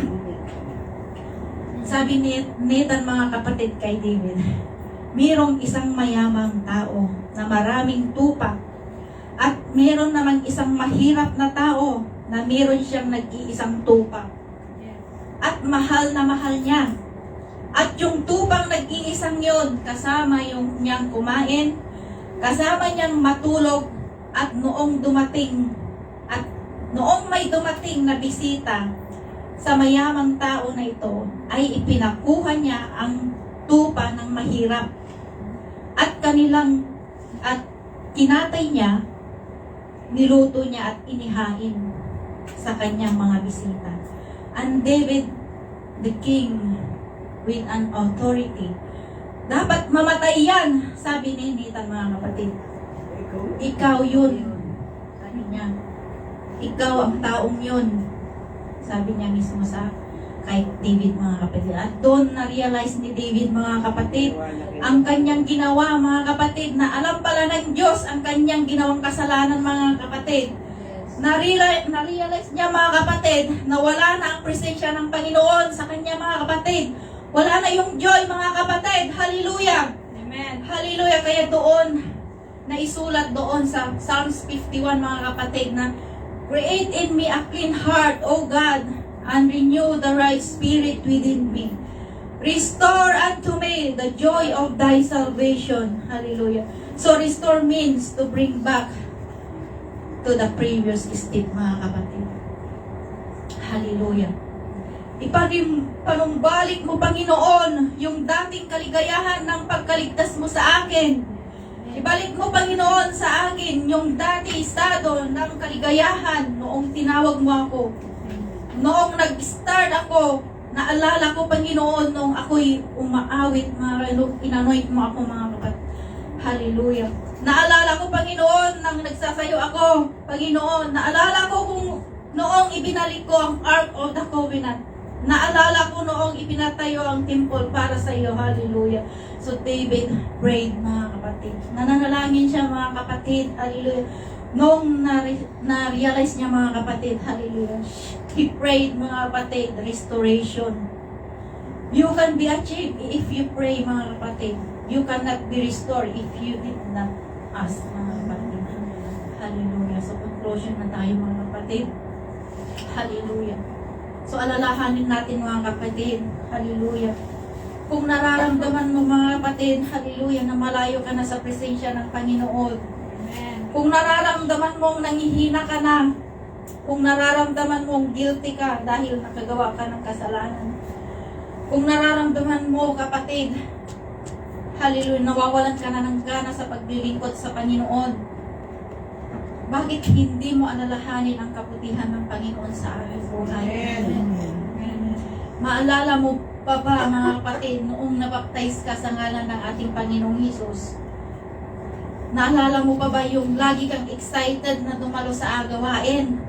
Sabi ni Nathan, mga kapatid, kay David, mayroong isang mayamang tao na maraming tupa at mayroon namang isang mahirap na tao na mayroon siyang nag-iisang tupa. At mahal na mahal niya. At yung tupang nag-iisang yun, kasama yung niyang kumain, kasama niyang matulog, at noong may dumating na bisita sa mayamang tao na ito, ay ipinakuha niya ang tupa ng mahirap. At kinatay niya, niluto niya at inihain sa kanyang mga bisita. And David, the king, with an authority, dapat mamatay yan, sabi ni Nathan, mga kapatid. Ikaw yun. Sabi niya, ikaw ang taong yun. Sabi niya mismo sa kay David, mga kapatid. At doon na-realize ni David, mga kapatid, ang kanyang ginawa, mga kapatid, na alam pala ng Diyos ang kanyang ginawang kasalanan, mga kapatid. Na-realize niya, mga kapatid, na wala na ang presensya ng Panginoon sa kanya, mga kapatid. Wala na yung joy, mga kapatid. Hallelujah! Amen. Hallelujah! Kaya doon, naisulat doon sa Psalms 51, mga kapatid, na create in me a clean heart, O God, and renew the right spirit within me. Restore unto me the joy of thy salvation. Hallelujah. So restore means to bring back to the previous state, mga kapatid. Hallelujah. Ipanumbalik mo, Panginoon, yung dating kaligayahan ng pagkaligtas mo sa akin. Ibalik mo, Panginoon, sa akin yung dati estado ng kaligayahan noong tinawag mo ako. Noong nag-start ako, naalala ko, Panginoon, noong ako'y umaawit, inanoint mo ako, mga kapatid. Hallelujah. Naalala ko, Panginoon, nang nagsasayo ako, Panginoon, naalala ko kung noong ibinalik ko ang Ark of the Covenant. Naalala ko noong ipinatayo ang temple para sa iyo. Hallelujah. So David prayed, mga kapatid. Nananalangin siya, mga kapatid. Hallelujah. Noong na-realize niya, mga kapatid, hallelujah, he prayed, mga kapatid, restoration. You can be achieved if you pray, mga kapatid. You cannot be restored if you did not ask, mga kapatid. Hallelujah. So conclusion na tayo, mga kapatid. Hallelujah. So alalahanin natin, mga kapatid. Hallelujah. Kung nararamdaman mo, mga kapatid, hallelujah, na malayo ka na sa presensya ng Panginoon. Amen. Kung nararamdaman mong nangihina ka na, kung nararamdaman mong guilty ka dahil nakagawa ka ng kasalanan, kung nararamdaman mo, kapatid, hallelujah, nawawalan ka na ng gana sa paglilingkod sa Panginoon, bakit hindi mo alalahanin ang kabutihan ng Panginoon sa aming buhay? Maalala mo pa ba, mga kapatid, noong nabaptize ka sa ngalan ng ating Panginoong Hesus? Naalala mo pa ba yung lagi kang excited na dumalo sa agawain?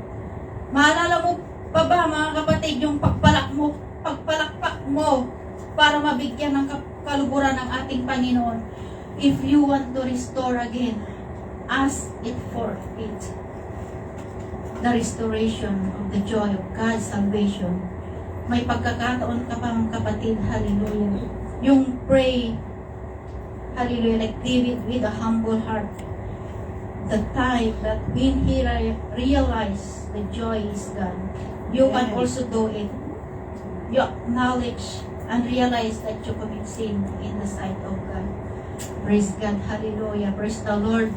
Maalala mo pa ba, mga kapatid, yung pagpalakpak mo para mabigyan ng kaluburan ng ating Panginoon? If you want to restore again, ask it for it. The restoration of the joy of God's salvation. May pagkakataon ka pang, kapatid, hallelujah, yung pray, hallelujah, like David with a humble heart. The time that when he realized the joy is gone, you can also do it. You acknowledge and realize that you commit sin in the sight of God. Praise God, hallelujah, praise the Lord.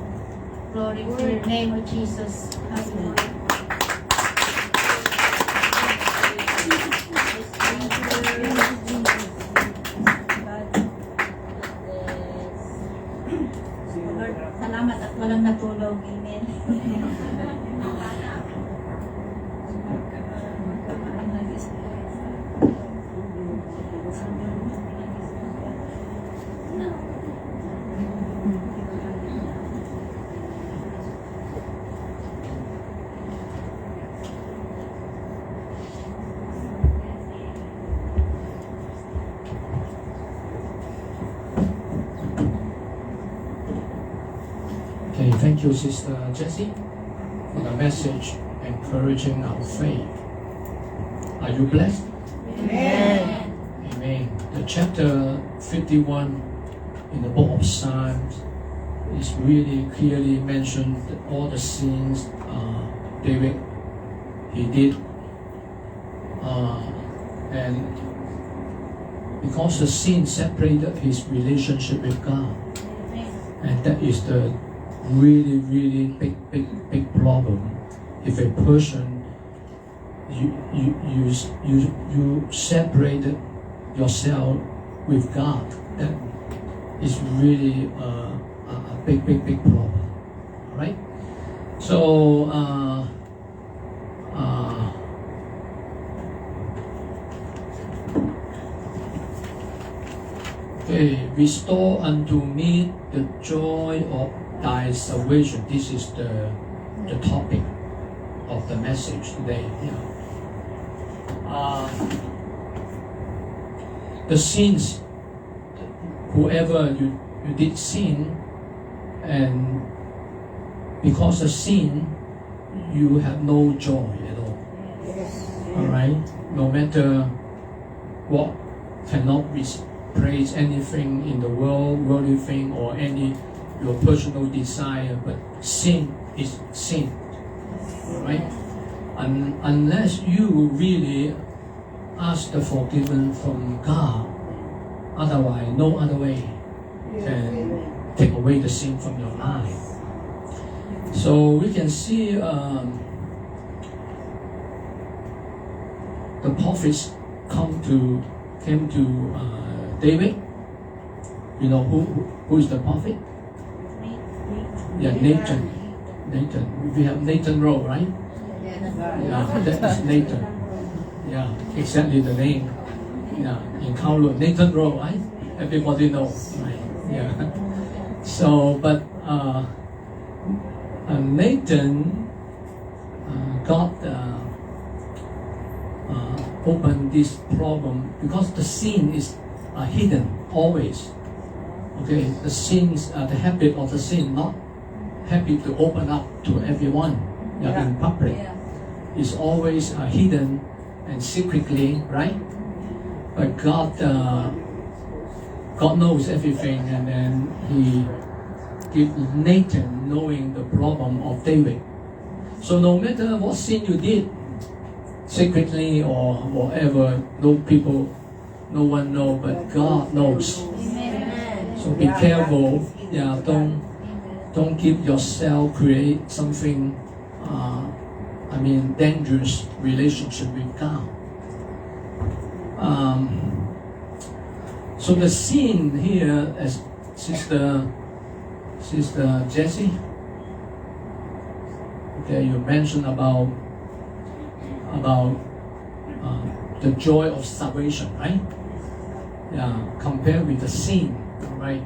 Glory to your name, of Jesus. Hallelujah. Lord, salamat at walang natulog. Amen. Okay, thank you, Sister Jessie, for the message encouraging our faith. Are you blessed? Amen. Amen. the chapter 51 in the book of Psalms is really clearly mentioned that all the sins David he did, and because the sin separated his relationship with God, and that is the really big problem. If a person you separated yourself with God, that is really a big problem. All right. So okay, restore unto me the joy of thy salvation. This is the topic of the message today. Yeah. The sins, whoever you did sin, and because of sin, you have no joy at all. All right, no matter what, cannot praise anything in the world, worldly thing, or any your personal desire, but sin is sin. All right, unless you really ask the forgiveness from God, otherwise no other way can take away the sin from your life. So we can see the prophets came to David. You know who is the prophet? Yeah, Nathan. We have Nathan Rowe, right? Yeah, that is Nathan. Yeah, exactly the name. Yeah, in Kowloon, Nathan Rowe, right? Everybody knows, right? Yeah. So, but Nathan, God opened this problem because the sin is hidden always. Okay, the sins, the habit of the sin, not happy to open up to everyone in public. It's always hidden and secretly, right? But God knows everything, and then He gives Nathan knowing the problem of David. So no matter what sin you did, secretly or whatever, no one knows, but God knows. So be careful. Yeah, don't give yourself create something. Dangerous relationship with God. So the sin here, as Sister Jessie, okay, you mentioned about the joy of salvation, right? Yeah, compared with the sin, right?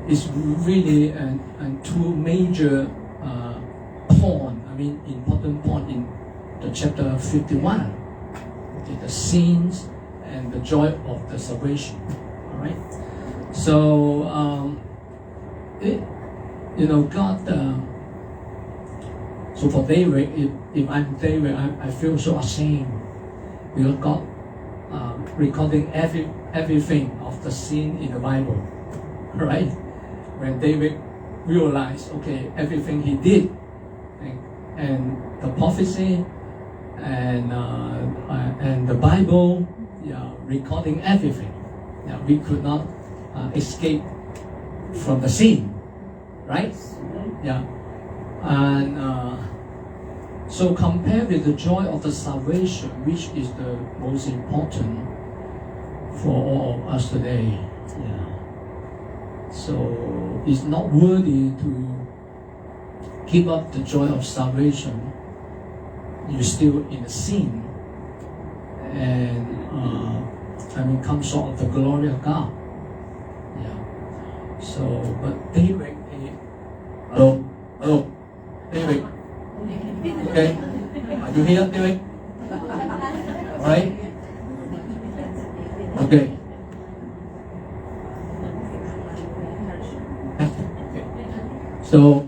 It's really two major important point in the chapter 51. Okay, the sins and the joy of the salvation. All right. So God. So for David, if I'm David, I feel so ashamed because God recording everything of the sin in the Bible, right? When David realized, okay, everything he did, and the prophecy, and the Bible, recording everything. We could not escape from the sin, right? Yeah. And so compared with the joy of the salvation, which is the most important for all of us today. Yeah. So it's not worthy to give up the joy of salvation. You're still in the sin, and come short of the glory of God. Yeah. So, but David, hello, David. Okay, are you here, David? All right. Okay. So,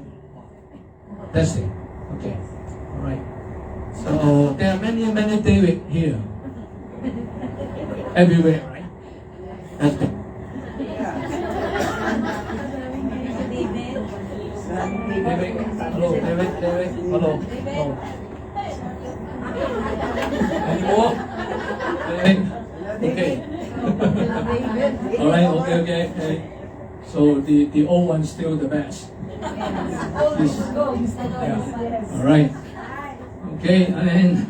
testing. Okay. All right. So there are many David here, everywhere, right? Epic. David, hello, David, hello. No. Any more? David? Okay. Alright, okay. So the old one's still the best. Yeah. Alright. Okay, and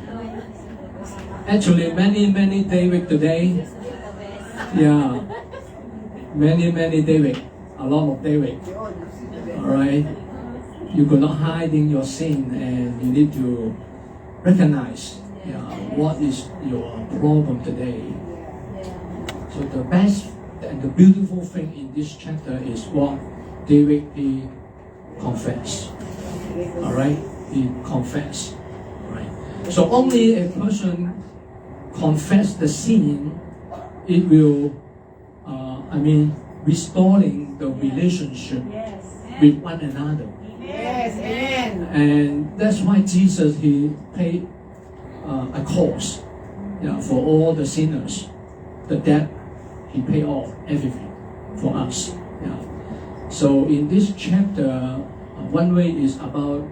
actually many David today. Yeah. Many David. A lot of David. Alright. You could not hide in your sin, and you need to recognize what is your problem today. So the best and the beautiful thing in this chapter is what David he confessed. Alright? He confessed. Right? So only a person confess the sin, it will restoring the relationship with one another. Yes, amen. And that's why Jesus he paid a cost for all the sinners. The debt he paid off everything for us. Yeah. So in this chapter, one way is about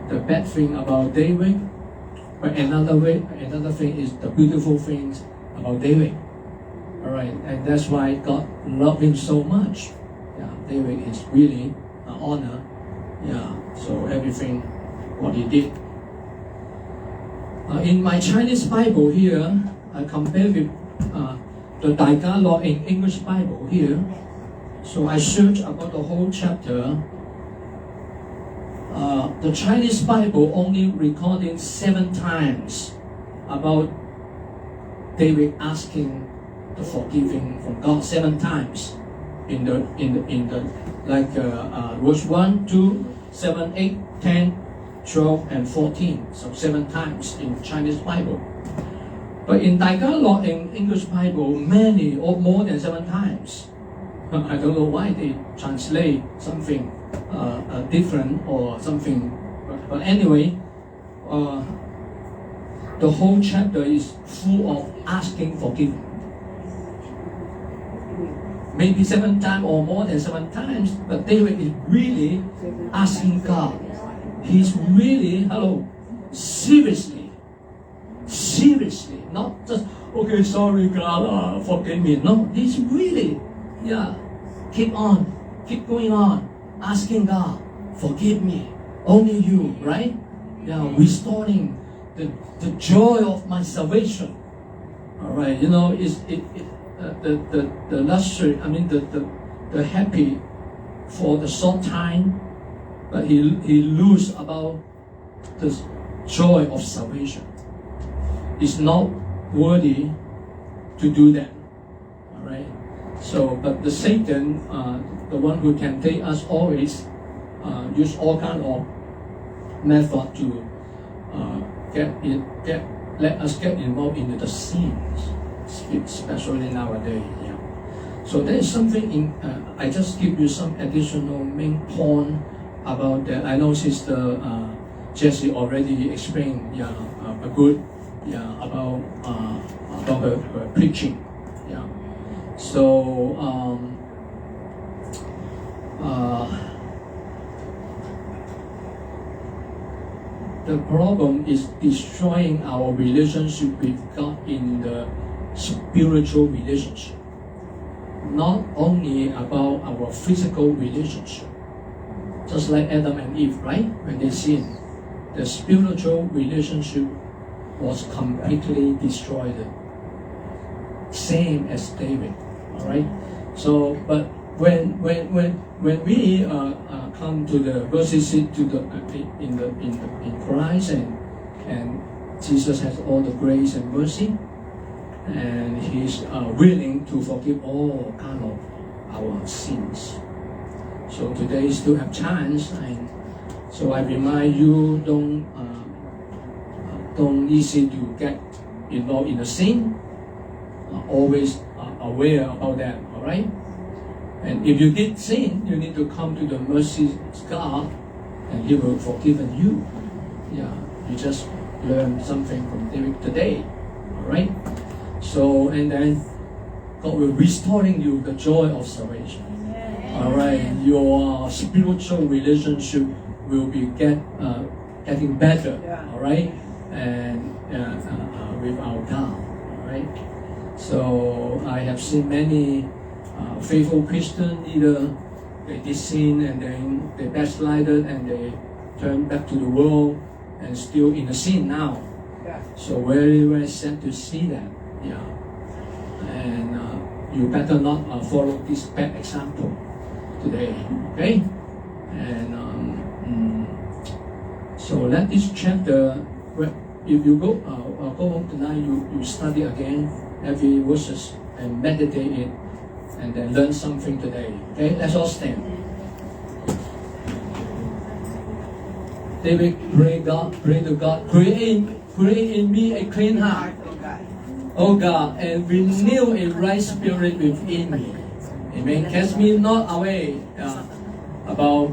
the bad thing about David, but another thing is the beautiful things about David. All right, and that's why God loved him so much. Yeah, David is really an honor. Yeah, so everything what he did. In my Chinese Bible here, I compare with the Tagalog in English Bible here. So I searched about the whole chapter. The Chinese Bible only recording 7 times about David asking the forgiving from God 7 times in the verse 1, 2, 7, 8, 10, 12, and 14. So 7 times in Chinese Bible. But in Tagalog in English Bible, many or more than 7 times. I don't know why they translate something different or something. But anyway, the whole chapter is full of asking forgiveness. Maybe 7 times or more than 7 times, but David is really asking God. He's really, seriously, not just, okay, sorry God, forgive me. No, he's really, keep going on, asking God, forgive me, only you, right? Restoring the joy of my salvation. All right, the luxury, the happy for the short time, but he lose about the joy of salvation. He's not worthy to do that. All right. So, but the Satan, the one who can take us always, use all kind of method to let us get involved into the sins, especially nowadays. Yeah. So there is something in. I just give you some additional main point about that. I know Sister Jessie already explained. About her preaching. Yeah. So the problem is destroying our relationship with God in the spiritual relationship. Not only about our physical relationship. Just like Adam and Eve, right? When they sinned, the spiritual relationship was completely destroyed. Same as David. All right. So, but when we come to the verses in Christ and Jesus has all the grace and mercy, and He's willing to forgive all kind of our sins. So today still have chance, and so I remind you, don't easy to get involved in the sin. Always aware about that. All right. And if you did sin, you need to come to the mercy of God, and He will forgive you. Yeah, you just learn something from David today. All right. So, and then God will restoring you the joy of salvation. All right, your spiritual relationship will be getting better. All right, and with our God. All right. So I have seen many faithful Christians either they did sin and then they backslided and they turn back to the world and still in the sin now. So very, very sad to see that. Yeah. And you better not follow this bad example today. Okay? And so let this chapter, if you go home tonight, you study again every verses and meditate it and then learn something today. Okay? Let's all stand. David pray to God, create in me a clean heart, O God, and renew a right spirit within me. Amen. Cast me not away about